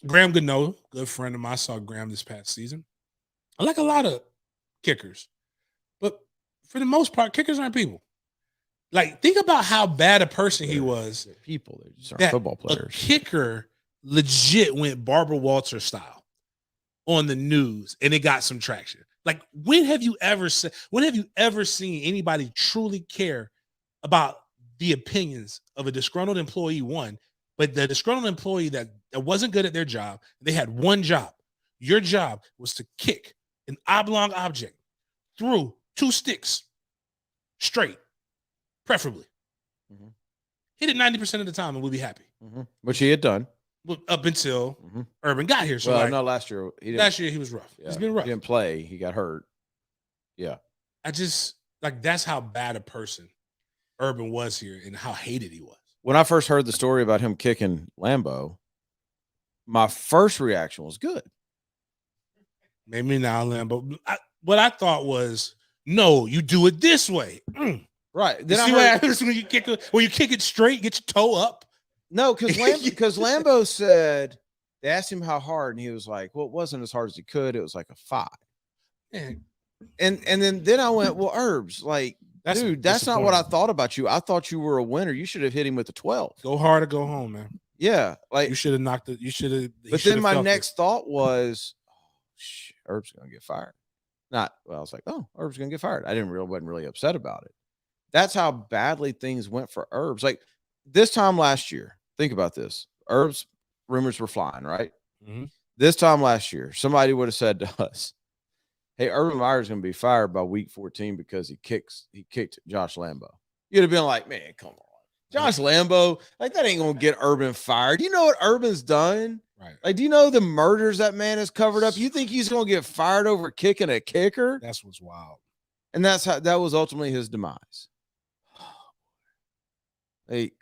Graham Gano, good friend of mine. I saw Graham this past season. I like a lot of kickers. But for the most part, kickers aren't people. Like, think about how bad a person he was. They're people. They just aren't football players. A kicker legit went Barbara Walters style on the news, and it got some traction. Like, when have you ever seen anybody truly care about the opinions of a disgruntled employee? One, but the disgruntled employee that wasn't good at their job, they had one job. Your job was to kick an oblong object through 2 sticks straight, preferably. Hit it 90% of the time and we'll be happy. Which he had done. Up until Urban got here. So no, last year. Last year he was rough. Yeah, he's been rough. He didn't play. He got hurt. Yeah. I just, that's how bad a person Urban was here and how hated he was. When I first heard the story about him kicking Lambeau, my first reaction was good. Maybe now Lambeau. What I thought was, no, you do it this way. Right. Then see what happens when you kick it straight, get your toe up. No, because Lambeau said they asked him how hard, and he was like, well, it wasn't as hard as he could. It was like a 5. Man. And then I went, well, Herbs, like, dude, that's not what I thought about you. I thought you were a winner. You should have hit him with a 12. Go hard or go home, man. Yeah. Like, you should have knocked it. You should have. But then my next thought was, Herb's going to get fired. I was like, oh, Herb's going to get fired. I wasn't really upset about it. That's how badly things went for Herbs. Like this time last year, think about this. Herbs rumors were flying, right? Mm-hmm. This time last year, somebody would have said to us, hey, Urban Meyer's going to be fired by week 14 because he kicked Josh Lambeau. You'd have been like, man, come on. Josh Lambeau, like that ain't going to get Urban fired. You know what Urban's done? Right. Like, do you know the murders that man has covered up? You think he's going to get fired over kicking a kicker? That's what's wild. And that was ultimately his demise. Hey,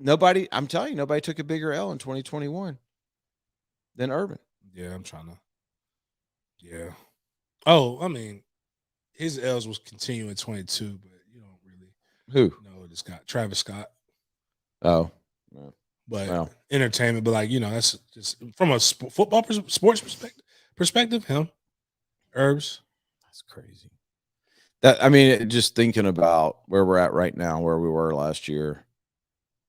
I'm telling you, nobody took a bigger L in 2021 than Urban. Yeah, I'm trying to. Yeah. Oh, I mean, his L's was continuing 22, but you don't really. Who? No, this guy, Travis Scott. Oh. No. But entertainment, but like, that's just from a football sports perspective, him, Herbs. That's crazy. Just thinking about where we're at right now, where we were last year,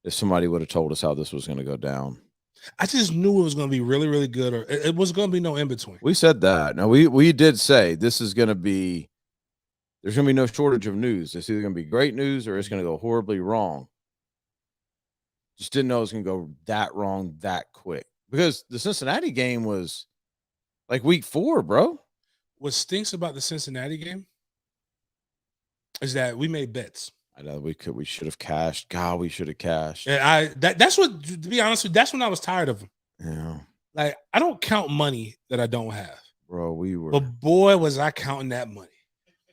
if somebody would have told us how this was going to go down. I just knew it was going to be really, really good, or it was going to be no in between. We said that. Now we did say this is going to be, there's going to be no shortage of news. It's either going to be great news or it's going to go horribly wrong. Just didn't know it was going to go that wrong that quick because the Cincinnati game was like week 4, bro. What stinks about the Cincinnati game is that we made bets. I know we should have cashed. God, we should have cashed. And that's what, to be honest with you, that's when I was tired of them. Yeah. Like, I don't count money that I don't have. Bro, but boy, was I counting that money.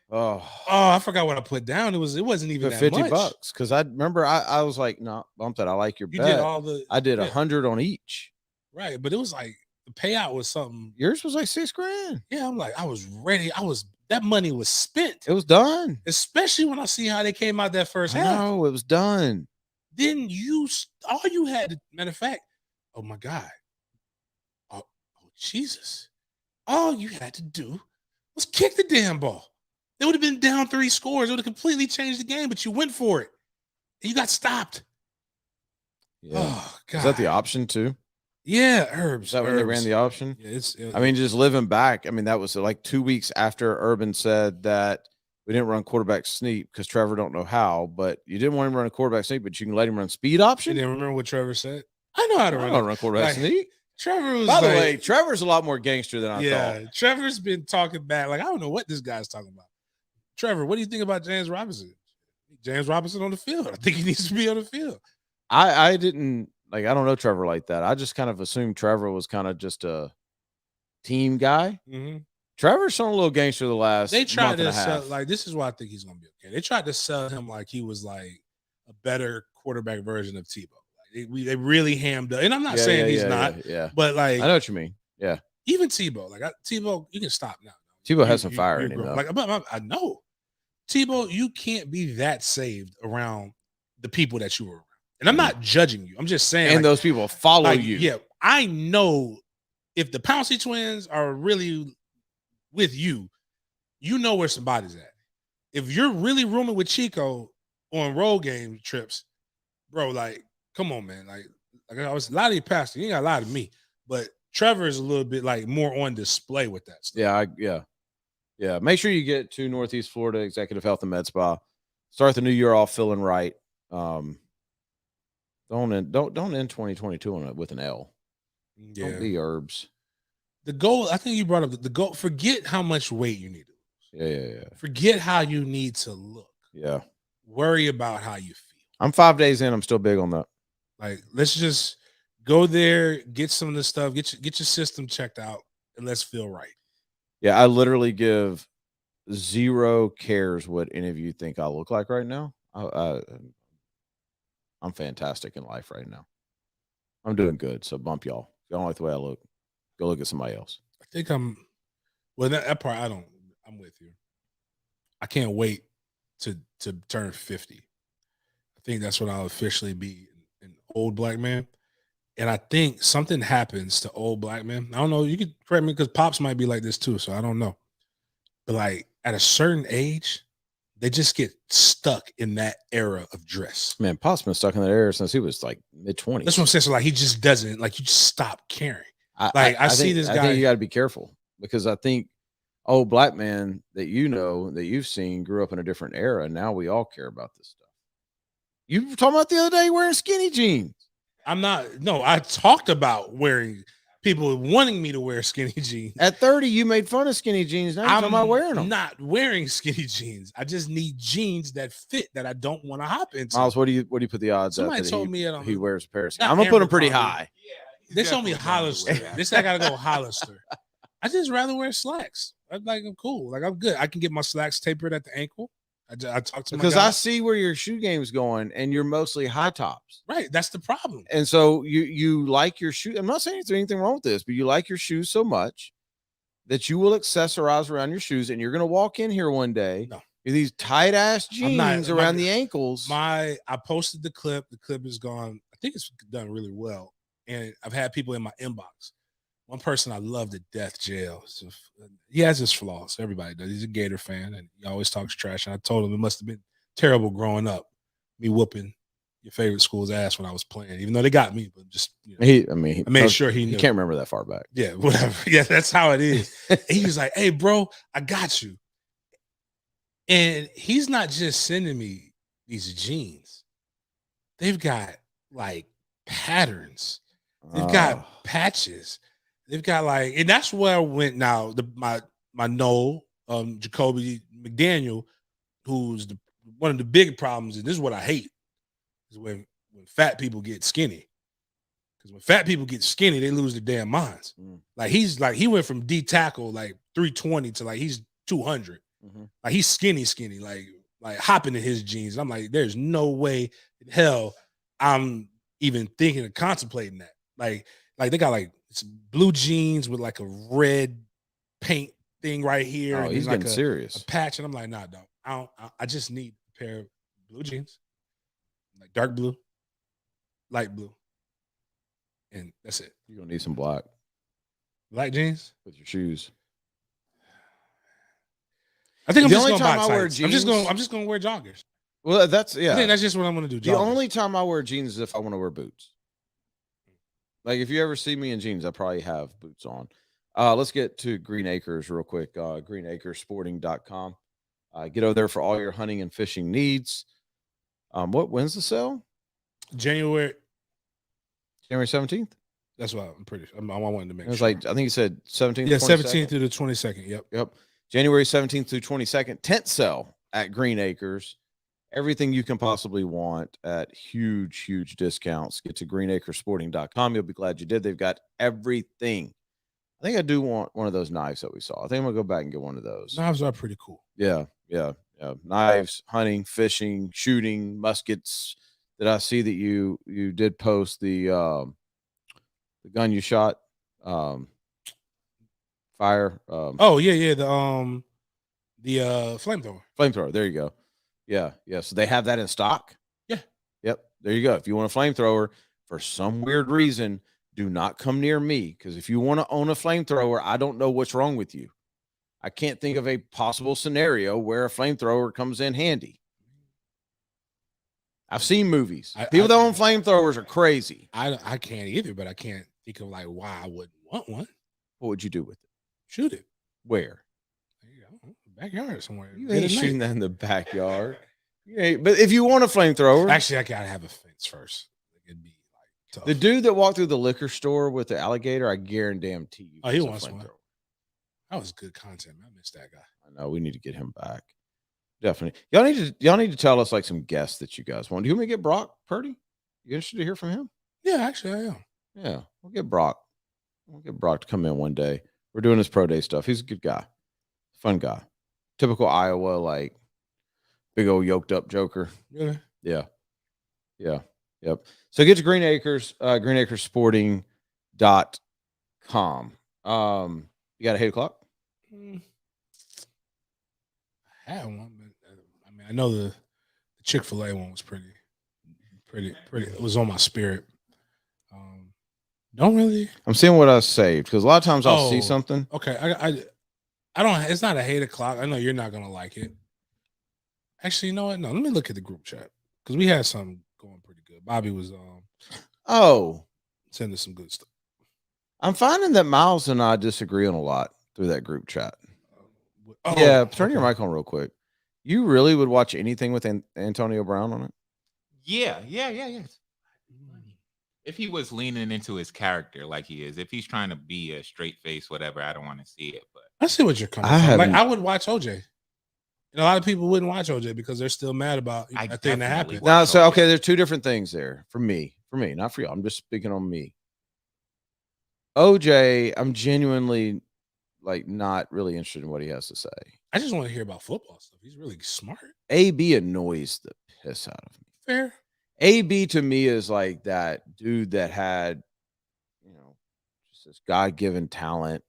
Oh, I forgot what I put down. It wasn't even that $50 much. Because I remember I was like, no, bump that. I like your bet. I did 100 on each. Right, but it was like the payout was something. Yours was like $6,000. Yeah, I'm like, I was ready. That money was spent. It was done. Especially when I see how they came out that first half. No, it was done. Then all you had, matter of fact, oh my God. Oh Jesus. All you had to do was kick the damn ball. They would have been down 3 scores. It would have completely changed the game, but you went for it. And you got stopped. Yeah. Oh, God. Is that the option too? Yeah, Herbs. Is that when they ran the option? Yeah, just living back. That was like 2 weeks after Urban said that we didn't run quarterback sneak because Trevor don't know how, but you didn't want him to run a quarterback sneak, but you can let him run speed option. You didn't remember what Trevor said? I know how to run quarterback sneak. Trevor was By the way, Trevor's a lot more gangster than I thought. Yeah, Trevor's been talking back. Like, I don't know what this guy's talking about. Trevor, what do you think about James Robinson? James Robinson on the field. I think he needs to be on the field. I didn't I don't know Trevor like that. I just kind of assumed Trevor was kind of just a team guy. Mm-hmm. Trevor's shown a little gangster the last. They tried to sell, half. like, this is why I think he's going to be okay. They tried to sell him like he was like a better quarterback version of Tebow. Like they really hammed up, and I'm not saying he's not. Yeah, but like I know what you mean. Yeah, even Tebow, Tebow, you can stop now. Tebow has some fire in him. Like I know. Tebow, you can't be that saved around the people that you were around. And I'm not judging you. I'm just saying. And those people follow you. Yeah, I know if the Pouncey twins are really with you, you know where somebody's at. If you're really rooming with Chico on road game trips, bro, like, come on, man. Like I was a lot of you pastor. You ain't got a lot of me. But Trevor is a little bit like more on display with that stuff. Yeah. Make sure you get to Northeast Florida Executive Health and Medspa. Start the new year off feeling right. Don't end 2022 on it with an L. Yeah. Don't be Herbs. The goal, I think you brought up the goal. Forget how much weight you need to lose. Yeah. Forget how you need to look. Yeah. Worry about how you feel. I'm 5 days in. I'm still big on that. Like, let's just go there, get some of the stuff, get your system checked out, and let's feel right. Yeah, I literally give 0 cares what any of you think I look like right now. I'm fantastic in life right now. I'm doing good. So bump y'all. If y'all don't like the way I look, go look at somebody else. I think well, that part I'm with you. I can't wait to turn 50. I think that's when I'll officially be an old black man. And I think something happens to old black men. I don't know. You could correct me because pops might be like this too. So I don't know. But like at a certain age, they just get stuck in that era of dress. Man, Pop's been stuck in that era since he was like mid-20s. That's what I'm saying. So like he just doesn't, like, you just stop caring. I see this guy. I think you got to be careful because I think old black man that you know, that you've seen, grew up in a different era. And now we all care about this stuff. You were talking about the other day wearing skinny jeans. I talked about wearing, people wanting me to wear skinny jeans. At 30, you made fun of skinny jeans. Now you're talking about wearing them. I'm not wearing skinny jeans. I just need jeans that fit, that I don't want to hop into. Miles, what do you put the odds Somebody that told me he wears a pair of skins? I'm gonna put him pretty high. They told me Hollister. This I gotta go Hollister. I just rather wear slacks. I'm cool. Like, I'm good. I can get my slacks tapered at the ankle. I talk to because I see where your shoe game's going, and you're mostly high tops. Right, that's the problem. And so you like your shoe. I'm not saying there's anything wrong with this, but you like your shoes so much that you will accessorize around your shoes, and you're gonna walk in here one day with these tight ass jeans around the ankles. I posted the clip. The clip is gone. I think it's done really well, and I've had people in my inbox. One person I love to death, Jail. So he has his flaws. Everybody does. He's a Gator fan, and he always talks trash. And I told him it must have been terrible growing up, me whooping your favorite school's ass when I was playing, even though they got me. But just, I made sure he knew. You can't remember that far back. Yeah, whatever. Yeah, that's how it is. He was like, "Hey, bro, I got you." And he's not just sending me these jeans. They've got like patterns. They've got patches. They've got and that's where I went now. My Noel, Jacoby McDaniel, who's one of the big problems, and this is what I hate, is when fat people get skinny. Because when fat people get skinny, they lose their damn minds. He went from D tackle 320 to he's 200. Like he's skinny, like hopping in his jeans. I'm like, there's no way in hell I'm even thinking of contemplating that. Like they got some blue jeans with a red paint thing right here. Oh, he's getting serious. A patch, and I'm like, nah, dog. I just need a pair of blue jeans, like dark blue, light blue, and that's it. You're gonna need some black jeans with your shoes. I think I'm just gonna buy tights. I'm just gonna wear joggers. Well, I think that's just what I'm gonna do. The only time I wear jeans is if I want to wear boots. Like if you ever see me in jeans, I probably have boots on. Let's get to GreenAcres real quick. GreenAcres sporting.com. Get over there for all your hunting and fishing needs. When's the sale? January 17th. That's what I'm pretty sure. I wanted to make sure. I think you said 17th. Yeah, 17th through the 22nd. Yep. January 17th through 22nd. Tent sale at GreenAcres. Everything you can possibly want at huge discounts. Get to GreenAcressporting.com. You'll be glad you did. They've got everything. I think I do want one of those knives that we saw. I think I'm gonna go back and get one of those. Knives are pretty cool. Yeah. Knives, hunting, fishing, shooting, muskets. Did I see that you did post the gun you shot? Fire. The flamethrower. Flamethrower. There you go. Yeah. So they have that in stock. Yeah. Yep. There you go. If you want a flamethrower for some weird reason, do not come near me, because if you want to own a flamethrower, I don't know what's wrong with you. I can't think of a possible scenario where a flamethrower comes in handy. I've seen movies. People that own flamethrowers are crazy. I can't either, but I can't think of why I wouldn't want one. What would you do with it? Shoot it. Where? Backyard somewhere. You ain't shooting that in the backyard. But if you want a flamethrower, actually, I gotta have a fence first. It'd be tough. The dude that walked through the liquor store with the alligator, I guarantee you. Oh, he wants one. That was good content. I missed that guy. I know. We need to get him back. Definitely. Y'all need to tell us some guests that you guys want. Do you want me to get Brock Purdy? You interested to hear from him? Yeah, actually, I am. Yeah, we'll get Brock. We'll get Brock to come in one day. We're doing his pro day stuff. He's a good guy, fun guy. Typical Iowa, Big old yoked up joker. Really? Yeah. Yeah. Yep. So get to GreenAcres, greenacresporting.com. You got a 8:00? I had one, but I mean, I know the Chick-fil-A one was pretty. It was on my spirit. Don't really. I'm seeing what I saved because a lot of times I'll see something. Okay, I don't. It's not a 8:00. I know you're not gonna like it. Actually, you know what? No, let me look at the group chat because we had something going pretty good. Bobby was sending some good stuff. I'm finding that Miles and I disagree on a lot through that group chat. Yeah, turn your mic on real quick. You really would watch anything with Antonio Brown on it? Yeah. If he was leaning into his character like he is, if he's trying to be a straight face, whatever, I don't want to see it. But I see what you're coming from. Like I would watch OJ. And a lot of people wouldn't watch OJ because they're still mad about that thing that happened. Now, so okay, there's two different things there for me, not for you. I'm just speaking on me. OJ, I'm genuinely like not really interested in what he has to say. I just want to hear about football stuff. He's really smart. AB annoys the piss out of me. Fair. AB to me is like that dude that had, just this God-given talent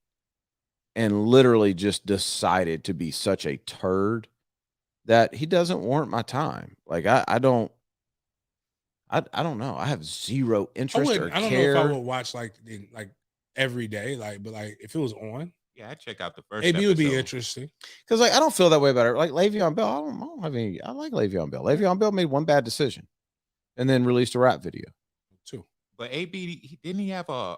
and literally just decided to be such a turd that he doesn't warrant my time. Like I don't know. I have zero interest or care. I don't know if I would watch like every day, but if it was on. Yeah, I'd check out the first. Maybe it would be interesting because I don't feel that way about it. Like Le'Veon Bell, I don't have any. I like Le'Veon Bell. Le'Veon Bell made one bad decision, and then released a rap video too. But AB, didn't he have a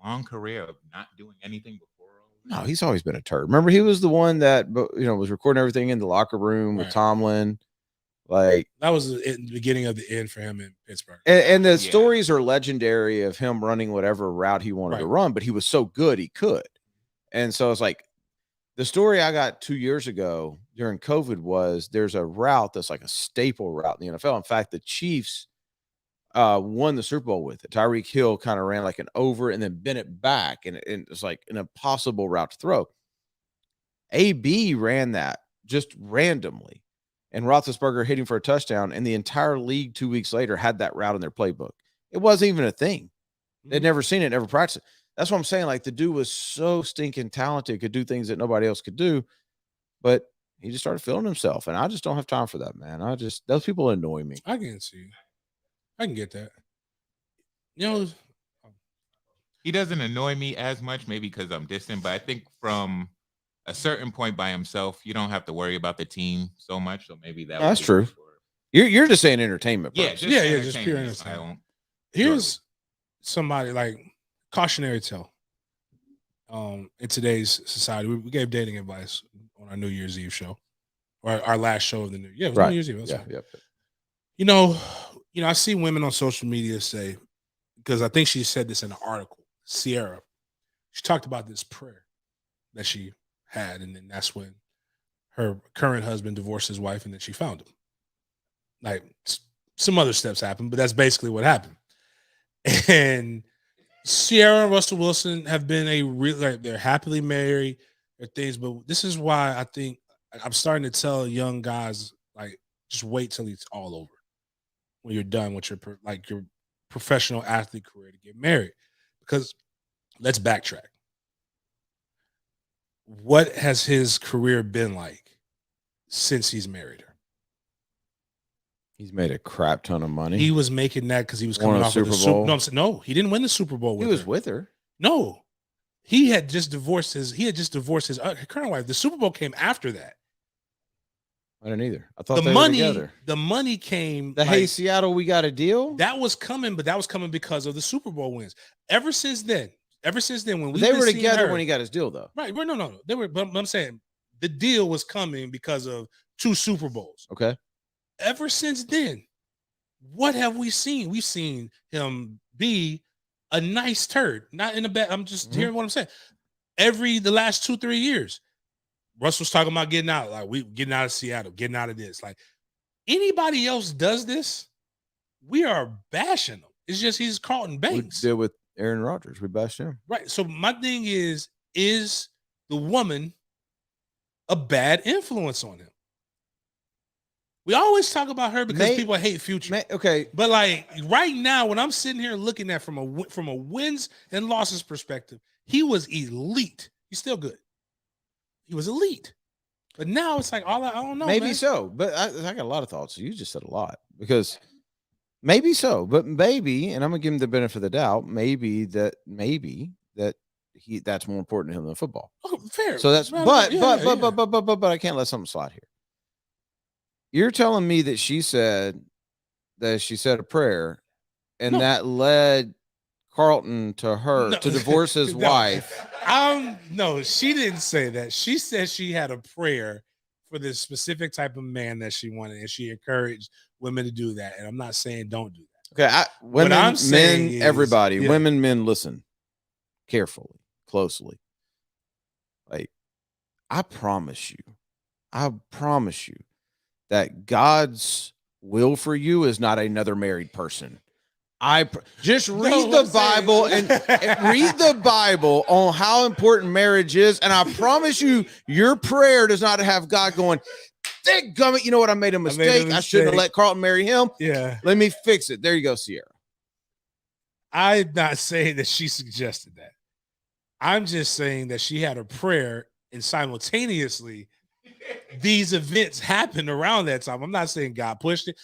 long career of not doing anything before? No, he's always been a turd. Remember, he was the one that was recording everything in the locker room with Tomlin. Like that was the beginning of the end for him in Pittsburgh. And the stories are legendary of him running whatever route he wanted to run, but he was so good he could. And so it's like the story I got 2 years ago during COVID was there's a route that's like a staple route in the NFL. In fact, the Chiefs won the Super Bowl with it. Tyreek Hill kind of ran like an over and then bent it back, and it's like an impossible route to throw. AB ran that just randomly, and Roethlisberger hitting for a touchdown, and the entire league 2 weeks later had that route in their playbook. It wasn't even a thing. They'd never seen it, never practiced it. That's what I'm saying. Like the dude was so stinking talented, could do things that nobody else could do, but he just started feeling himself, and I just don't have time for that, man. Those people annoy me. I can see. I can get that. He doesn't annoy me as much, maybe because I'm distant, but I think from a certain point by himself, you don't have to worry about the team so much. So maybe that's true. You're just saying entertainment. Yeah, just pure entertainment. Here's somebody like cautionary tale. In today's society, we gave dating advice on our New Year's Eve show, or our last show of the new year. It was New Year's Eve. I see women on social media say, because I think she said this in an article, Sierra, she talked about this prayer that she had, and then that's when her current husband divorced his wife, and then she found him. Like some other steps happened, but that's basically what happened. And Sierra and Russell Wilson have been they're happily married or things, but this is why I think I'm starting to tell young guys, like, just wait till it's all over when you're done with your professional athlete career to get married. Because let's backtrack. What has his career been like since he's married her? He's made a crap ton of money. He was making that because he was coming off of the Super Bowl. No, he didn't win the Super Bowl with her. He was with her. No. He had just divorced his current wife. The Super Bowl came after that. I didn't either. I thought they were together. The money came. Hey, Seattle, we got a deal. That was coming, but that was coming because of the Super Bowl wins. Ever since then, when they were together when he got his deal, though. Right? No. They were. But I'm saying the deal was coming because of 2 Super Bowls. Okay. Ever since then, what have we seen? We've seen him be a nice turd, not in a bad. I'm just hearing what I'm saying. The last 2-3 years, Russell's talking about getting out, like we getting out of Seattle, getting out of this. Like anybody else does this, we are bashing them. It's just he's Carlton Banks. We did with Aaron Rodgers. We bashed him. Right. So my thing is the woman a bad influence on him? We always talk about her because people hate Future. Okay, but like right now, when I'm sitting here looking at from a wins and losses perspective, he was elite. He's still good. He was elite. But now it's like I don't know. Maybe man. so, but I got a lot of thoughts. You just said a lot because maybe so, but maybe, and I'm gonna give him the benefit of the doubt. Maybe that that's more important to him than football. Oh, fair. So that's but I can't let something slide here. You're telling me that she said a prayer, and that led Carlton to divorce his wife. No, she didn't say that. She said she had a prayer for this specific type of man that she wanted, and she encouraged women to do that. And I'm not saying don't do that. Okay, women, men, everybody, women, men, listen carefully, closely. Like, I promise you that God's will for you is not another married person. Just read the Bible and read the Bible on how important marriage is. And I promise you, your prayer does not have God going, "Dadgummit, you know what? I made a mistake. I shouldn't have let Carlton marry him. Yeah. Let me fix it." There you go, Sierra. I'm not saying that she suggested that. I'm just saying that she had a prayer and simultaneously these events happened around that time. I'm not saying God pushed it.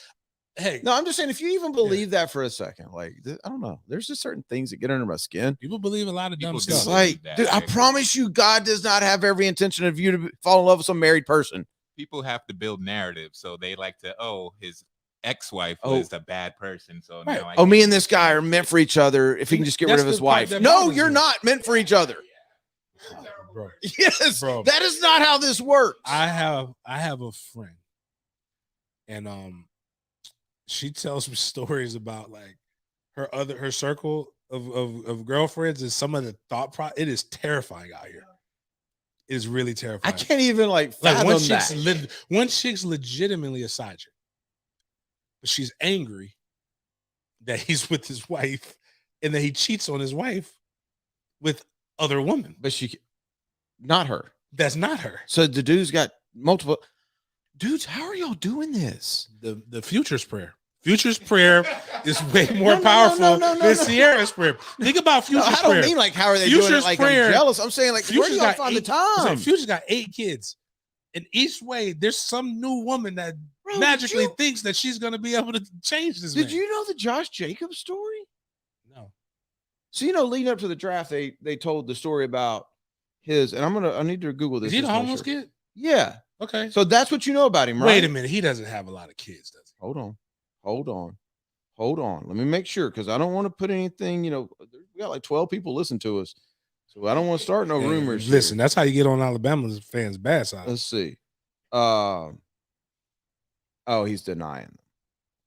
Hey, no, I'm just saying if you even believe that for a second, like, I don't know, there's just certain things that get under my skin. People believe a lot of dumb stuff. It's like, dude, I promise you, God does not have every intention of you to fall in love with some married person. People have to build narrative, so they like to, his ex-wife was a bad person. So now me and this guy are meant for each other. If he can just get rid of his wife. No, you're not meant for each other. Bro. Yes, bro. That is not how this works. I have a friend, and she tells me stories about like her circle of girlfriends and some of the thought process. It is terrifying out here. It is really terrifying. I can't even fathom one chick's legitimately a side chick, but she's angry that he's with his wife and that he cheats on his wife with other women. But not her. That's not her. So the dude's got multiple dudes. How are y'all doing this? The Future's prayer. Future's prayer is way more powerful than Sierra's prayer. Think about Future's prayer. I don't mean like how are they doing it? Like I'm jealous. I'm saying like where do y'all find the time? Future's got 8 kids, and each way there's some new woman that magically thinks that she's going to be able to change this. Did you know the Josh Jacobs story? No. So leading up to the draft, they told the story about his, and I need to Google this. Is he the homeless kid? Yeah. Okay. So that's what you know about him, right? Wait a minute. He doesn't have a lot of kids, does he? Hold on. Let me make sure, because I don't want to put anything, we got like 12 people listen to us. So I don't want to start no rumors. Listen, that's how you get on Alabama's fans' bad side. Let's see. He's denying them.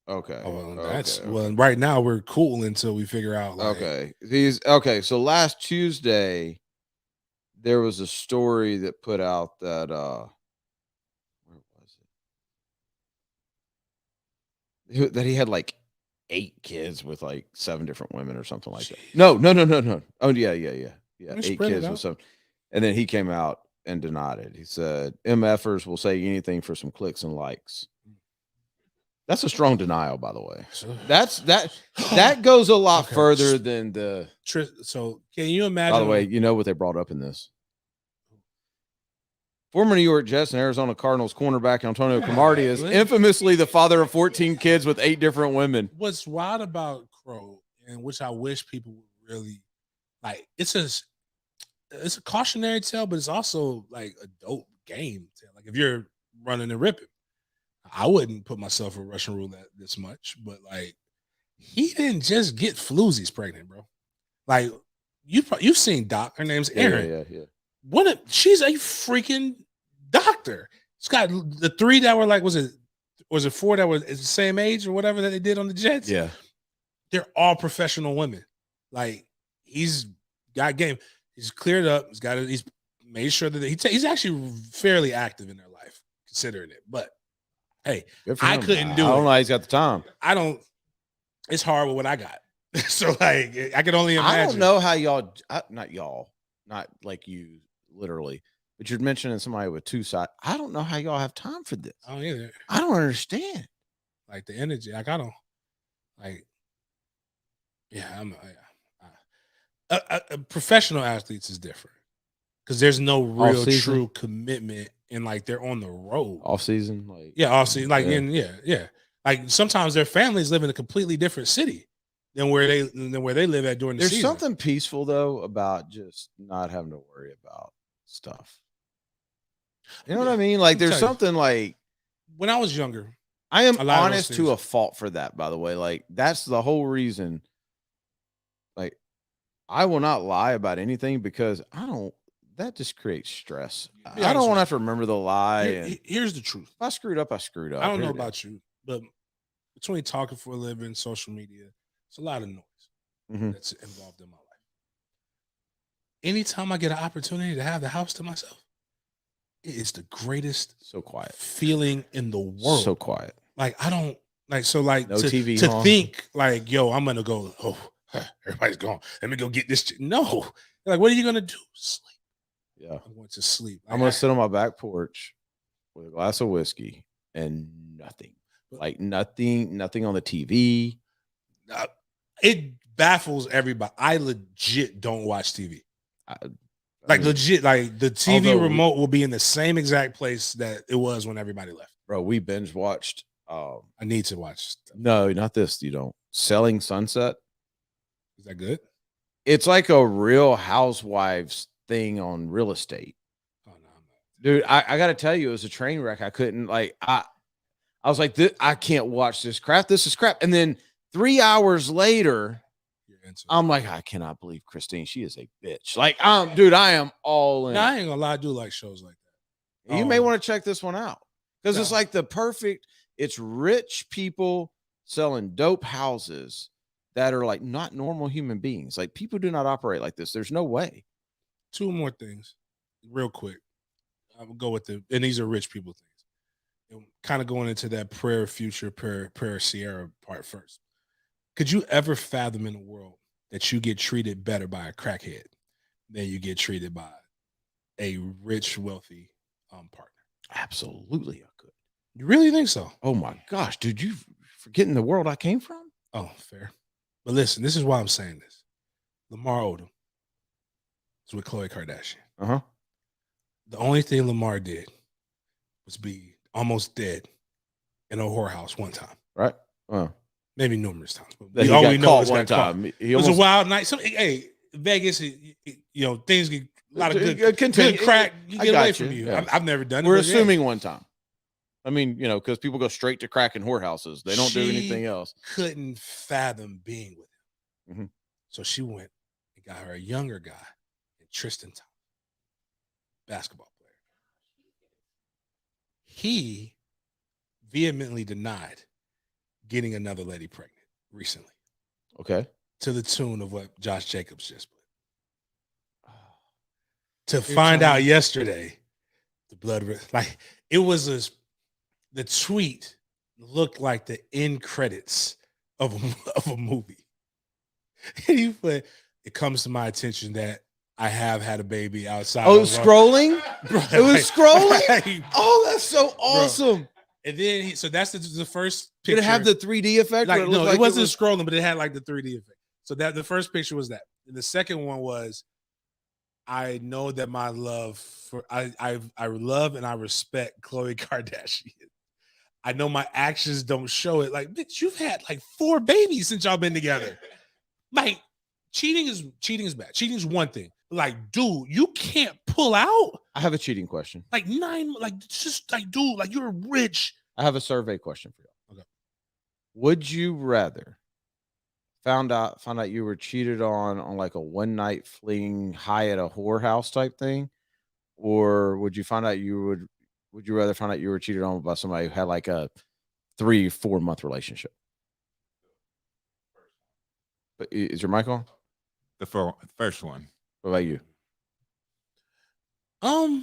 Okay. Well, right now we're cool until we figure out. So last Tuesday, there was a story that put out that where was it? That he had like 8 kids with like 7 different women or something like that. No. Oh yeah. 8 kids with 7. And then he came out and denied it. He said MFers will say anything for some clicks and likes. That's a strong denial, by the way. That goes a lot further than the. So can you imagine? By the way, you know what they brought up in this? Former New York Jets and Arizona Cardinals cornerback Antonio Cromartie is infamously the father of 14 kids with 8 different women. What's wild about Crow, and which I wish people would really like, it's a cautionary tale, but it's also like a dope game tale. Like if you're running and ripping, I wouldn't put myself in Russian roulette this much, but like he didn't just get floozies pregnant, bro. Like you've seen Doc. Her name's Erin. Yeah. She's a freaking doctor. It's got the 3 that were like, was it 4 that were the same age or whatever that they did on the Jets? Yeah. They're all professional women. Like he's got game. He's cleared up. He's made sure that he's actually fairly active in their life, considering it. But hey, I couldn't do it. I don't know how he's got the time. It's hard with what I got. So like I could only imagine. I don't know how not like you literally, but you're mentioning somebody with 2 sides. I don't know how y'all have time for this. I don't either. I don't understand. Like the energy, like I don't like. Yeah, professional athletes is different because there's no real Off-season? true commitment and like they're on the road. Off season, like Yeah, obviously, like yeah. like sometimes their families live in a completely different city than where they live at during the There's season. something peaceful though about just not having to worry about stuff. You know what I mean? Like there's something like when I was younger. I am honest to a fault for that, by the way. Like that's the whole reason. Like I will not lie about anything because that just creates stress. I don't want to have to remember the lie. Here's the truth. If I screwed up, I screwed up. I don't know about you, but between talking for a living, social media, it's a lot of noise that's involved in my life. Anytime I get an opportunity to have the house to myself, it is the greatest feeling in the world. So quiet. Like I don't like no TV to on. think like, yo, I'm gonna go, everybody's gone. Let me go get this. No. Like, what are you gonna do? Sleep. Yeah. I'm going to sleep. I'm gonna sit on my back porch with a glass of whiskey and nothing. Like nothing on the TV. It baffles everybody. I legit don't watch TV. Legit, like the TV remote will be in the same exact place that it was when everybody left. Bro, we binge watched. I need to watch stuff. No, not this. You don't. Selling Sunset. Is that good? It's like a Real Housewives thing on real estate. Oh no, dude! I got to tell you, it was a train wreck. I couldn't like. I was like, I can't watch this crap. This is crap. And then 3 hours later, I'm like, I cannot believe Christine. She is a bitch. Like, dude, I am all in. No, I ain't gonna lie. I do like shows like that. You may want to check this one out because it's like the perfect. It's rich people selling dope houses that are like not normal human beings. Like people do not operate like this. There's no way. 2 more things, real quick. I will go with and these are rich people things. And kind of going into that prayer future, prayer Sierra part first. Could you ever fathom in the world that you get treated better by a crackhead than you get treated by a rich, wealthy partner? Absolutely, I could. You really think so? Oh my gosh, dude, you forgetting the world I came from? Oh, fair. But listen, this is why I'm saying this. Lamar Odom is with Khloe Kardashian. The only thing Lamar did was be almost dead in a whorehouse one time. Right. Maybe numerous times. But all we know is one time. It was a wild night. So, hey, Vegas, things get a lot of good crack. You get away from you. Yeah. I've never done it. We're assuming one time. I mean, because people go straight to crack in whorehouses. They don't do anything else. Couldn't fathom being with him. So she went and got her a younger guy, Tristan Thompson, basketball player. He vehemently denied getting another lady pregnant recently. Okay. To the tune of what Josh Jacobs just put. To find out yesterday, the blood, like it was the tweet looked like the end credits of a movie. And he put, it comes to my attention that I have had a baby outside. Oh, scrolling? Bro, it was scrolling? Oh, that's so awesome. Bro. And then, so that's the first picture. Did it have the 3D effect? Like, no, it wasn't scrolling, but it had like the 3D effect. So that the first picture was that. And the second one was, I know that my love for, I love and I respect Khloe Kardashian. I know my actions don't show it. Like, bitch, you've had like 4 babies since y'all been together. Like, cheating is bad. Cheating is one thing. Like, dude, you can't pull out. I have a cheating question. Like 9, like just like, dude, like you're rich. I have a survey question for you. Okay. Would you rather found out you were cheated on like a one night fling high at a whorehouse type thing, or would you find out would you rather find out you were cheated on by somebody who had like a 3-4 month relationship? But is your mic on? The first one. What about you? I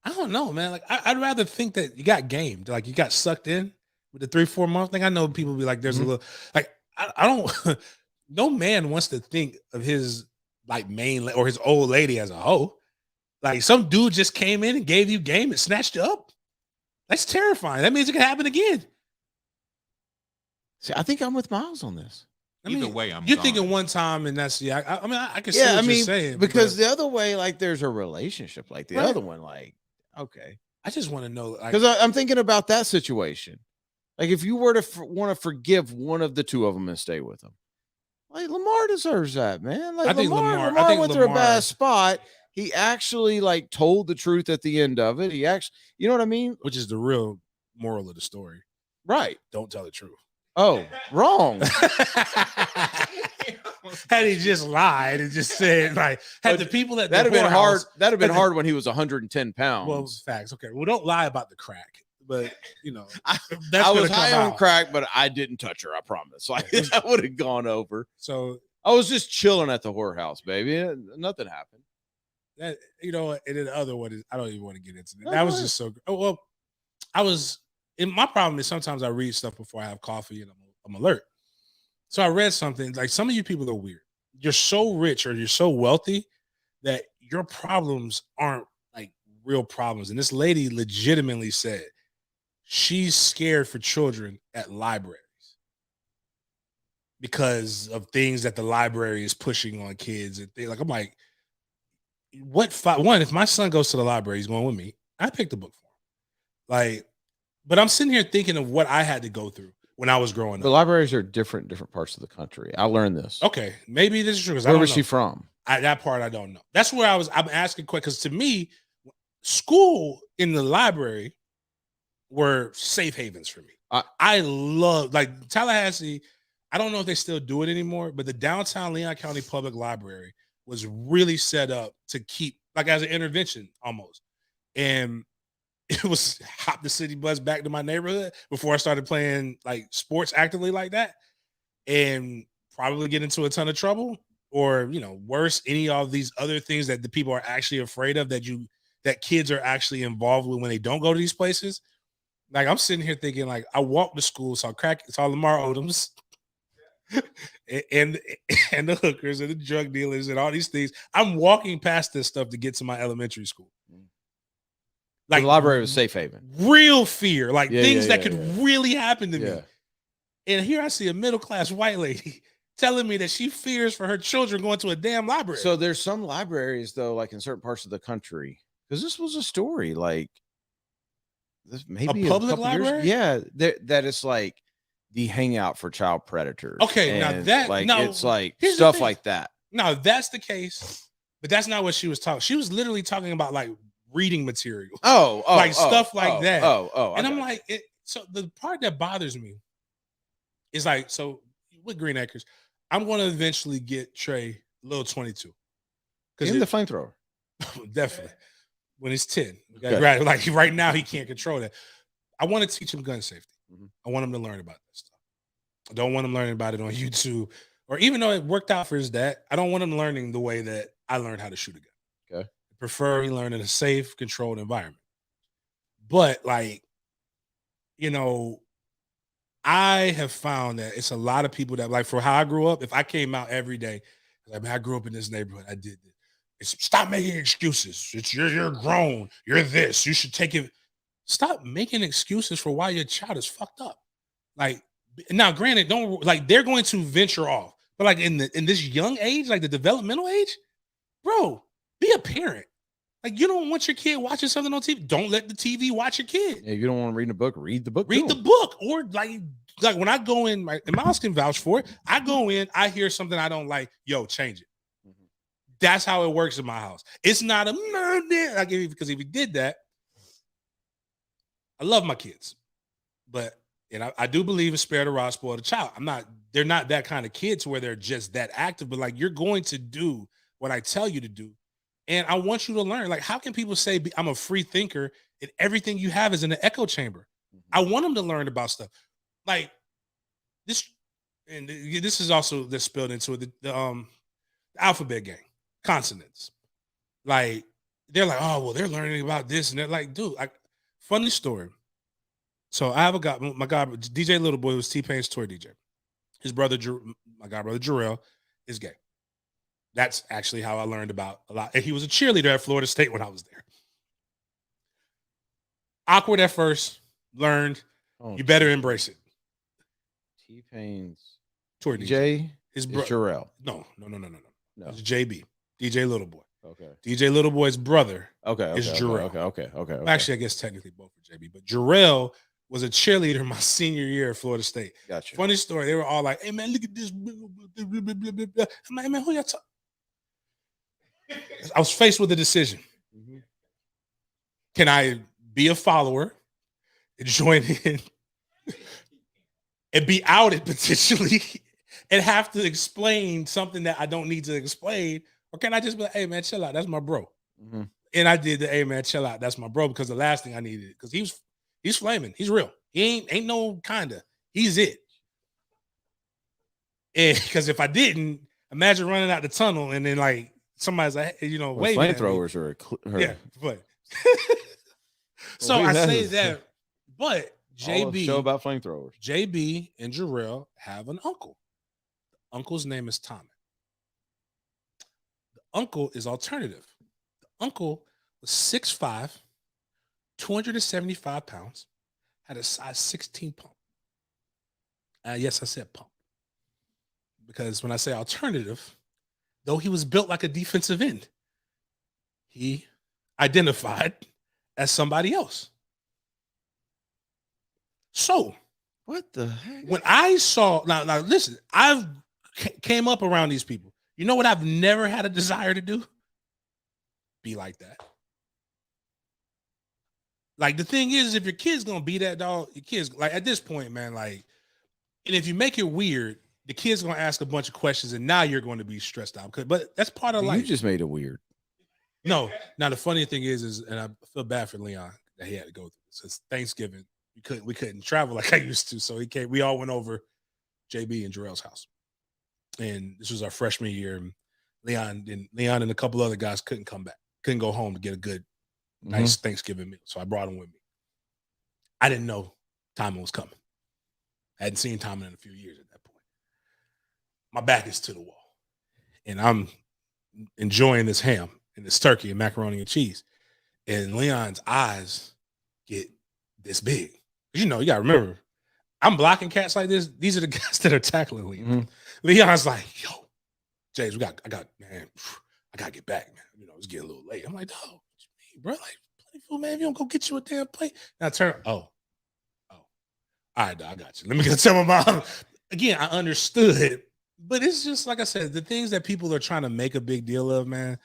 don't know, man. Like I'd rather think that you got gamed, like you got sucked in with the 3-4 month thing. I know people be like, there's a little like I don't. No man wants to think of his like main or his old lady as a hoe. Like some dude just came in and gave you game and snatched you up. That's terrifying. That means it can happen again. See, I think I'm with Miles on this. Either way, you're gone. thinking one time, and that's I mean, I can see what you're saying because the other way, like, there's a relationship, like the other one, like, okay. I just want to know, because I'm thinking about that situation. Like, if you were to want to forgive one of the two of them and stay with them, like Lamar deserves that, man. Like, I think Lamar went through a bad spot. He actually like told the truth at the end of it. He actually, you know what I mean? Which is the real moral of the story, right? Don't tell the truth. Oh, wrong. Had he just lied and just said, like, had the people that that'd have been hard. That'd have been hard when he was 110 pounds. Well, facts. Okay. Well, don't lie about the crack, but you know, I was high on crack, but I didn't touch her. I promise. Like, that would have gone over. So I was just chilling at the whorehouse, baby. Nothing happened. That, you know, and then the other one is, I don't even want to get into that. That was just so. Oh, well, my problem is sometimes I read stuff before I have coffee and I'm alert. So I read something like, some of you people are weird. You're so rich or you're so wealthy that your problems aren't like real problems. And this lady legitimately said she's scared for children at libraries because of things that the library is pushing on kids and things. Like, I'm like, if my son goes to the library, he's going with me. I picked the book for him. Like, but I'm sitting here thinking of what I had to go through when I was growing up. The libraries are different parts of the country. I learned this. Okay, maybe this is true. Where was she from? That part I don't know. That's where I'm asking quick, because to me, school in the library were safe havens for me. I love, like, Tallahassee. I don't know if they still do it anymore, but the downtown Leon County Public Library was really set up to keep, like, as an intervention almost. And it was hop the city bus back to my neighborhood before I started playing like sports actively like that, and probably get into a ton of trouble, or, you know, worse, any of these other things that the people are actually afraid of that kids are actually involved with when they don't go to these places. Like, I'm sitting here thinking, like, I walked to school, saw Lamar Odoms and the hookers and the drug dealers and all these things. I'm walking past this stuff to get to my elementary school. Like, the library was safe haven. Real fear, like things that could really happen to me. And here I see a middle-class white lady telling me that she fears for her children going to a damn library. So there's some libraries, though, like in certain parts of the country, because this was a story, like, this maybe a public library. That is like the hangout for child predators. Okay, now that, like, no, it's like stuff like that. Now, that's the case, but that's not what she was talking. She was literally talking about like reading material. Stuff like that. And I'm like, so the part that bothers me is like, so with GreenAcres, I'm going to eventually get Trey a little 22. In the flamethrower. Definitely. When he's 10. Right, like right now, he can't control that. I want to teach him gun safety. I want him to learn about this stuff. I don't want him learning about it on YouTube, or even though it worked out for his dad, I don't want him learning the way that I learned how to shoot a gun. Okay. I prefer he learn in a safe, controlled environment. But, like, you know, I have found that it's a lot of people that, like, for how I grew up, if I came out every day, like, man, I grew up in this neighborhood, I did this. It's, stop making excuses. It's you're grown. You're this. You should take it. Stop making excuses for why your child is fucked up. Like, now, granted, don't, like, they're going to venture off, but like in this young age, like the developmental age, bro, be a parent. Like, you don't want your kid watching something on TV. Don't let the TV watch your kid. Yeah, you don't want to read a book. Read the book. Read the book, or like when I go in, and Miles can vouch for it. I go in, I hear something I don't like. Yo, change it. That's how it works in my house. It's not a murder. Like, because if he did that, I love my kids, but I do believe in spare the rod, spoil the child. They're not that kind of kids where they're just that active, but like, you're going to do what I tell you to do. And I want you to learn. Like, how can people say I'm a free thinker and everything you have is in an echo chamber? I want them to learn about stuff like this. And this is also this spilled into it, the alphabet game, consonants. Like, they're like, oh, well, they're learning about this. And they're like, dude, funny story. So I have my guy, DJ Little Boy, was T-Pain's toy DJ. His brother, my guy brother Jarrell, is gay. That's actually how I learned about a lot. And he was a cheerleader at Florida State when I was there. Awkward at first, learned. You better embrace it. T-Pain's Tour DJ his is Jarrell. No. No. It's JB, DJ Little Boy. Okay. DJ Little Boy's brother is Okay. Jarrell. Okay. Actually, I guess technically both are JB, but Jarrell was a cheerleader my senior year at Florida State. Gotcha. Funny story. They were all like, "Hey man, look at this." I'm like, "Hey man, who y'all talking?" I was faced with a decision. Mm-hmm. Can I be a follower and join in and be outed potentially and have to explain something that I don't need to explain? Or can I just be like, "Hey man, chill out. That's my bro." Mm-hmm. And I did the "Hey man, chill out. That's my bro," because the last thing I needed, because he's flaming. He's real. He ain't no kinda. He's it. And because if I didn't, imagine running out the tunnel and then like somebody's like, waving at me. Flamethrowers are yeah, but so I say that, but JB show about flamethrowers. JB and Jarrell have an uncle. The uncle's name is Tommy. The uncle is alternative. The uncle was 6'5", 275 pounds, had a size 16 pump. Yes, I said pump. Because when I say alternative, though he was built like a defensive end, he identified as somebody else. So, what the heck? when I saw now listen, I've came up around these people. You know what I've never had a desire to do? Be like that. Like the thing is, if your kid's gonna be that dog, your kids like at this point, man, like, and if you make it weird, the kid's gonna ask a bunch of questions, and now you're going to be stressed out. But that's part of life. You just made it weird. No. Now the funny thing is, and I feel bad for Leon that he had to go through this. It's Thanksgiving. We couldn't travel like I used to, so he came. We all went over JB and Jarrell's house, and this was our freshman year. And Leon and a couple other guys couldn't come back, couldn't go home to get a good, nice Thanksgiving meal. So I brought him with me. I didn't know Tommy was coming. I hadn't seen Tommy in a few years at that point. My back is to the wall, and I'm enjoying this ham and this turkey and macaroni and cheese. And Leon's eyes get this big. You got to remember, I'm blocking cats like this. These are the guys that are tackling Leon. Mm-hmm. Leon's like, "Yo, James, I got to get back, man. It's getting a little late." I'm like, "Oh, what you mean, bro? Like, plenty food, man. If you don't go get you a damn plate." And I turn, all right, dog, I got you. Let me go tell my mom. Again, I understood, but it's just like I said, the things that people are trying to make a big deal of, man.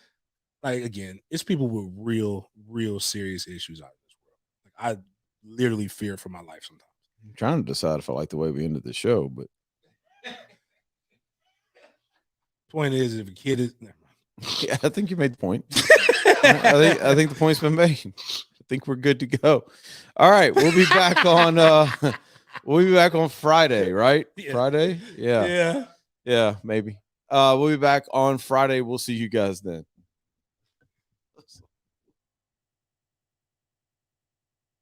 Like, again, it's people with real, real serious issues out in this world. Like, I literally fear for my life sometimes. I'm trying to decide if I like the way we ended the show, but Point is, if a kid is, never mind. Yeah, I think you made the point. I think the point's been made. I think we're good to go. All right, we'll be back on. We'll be back on Friday, right? Yeah. Friday, yeah, maybe. We'll be back on Friday. We'll see you guys then.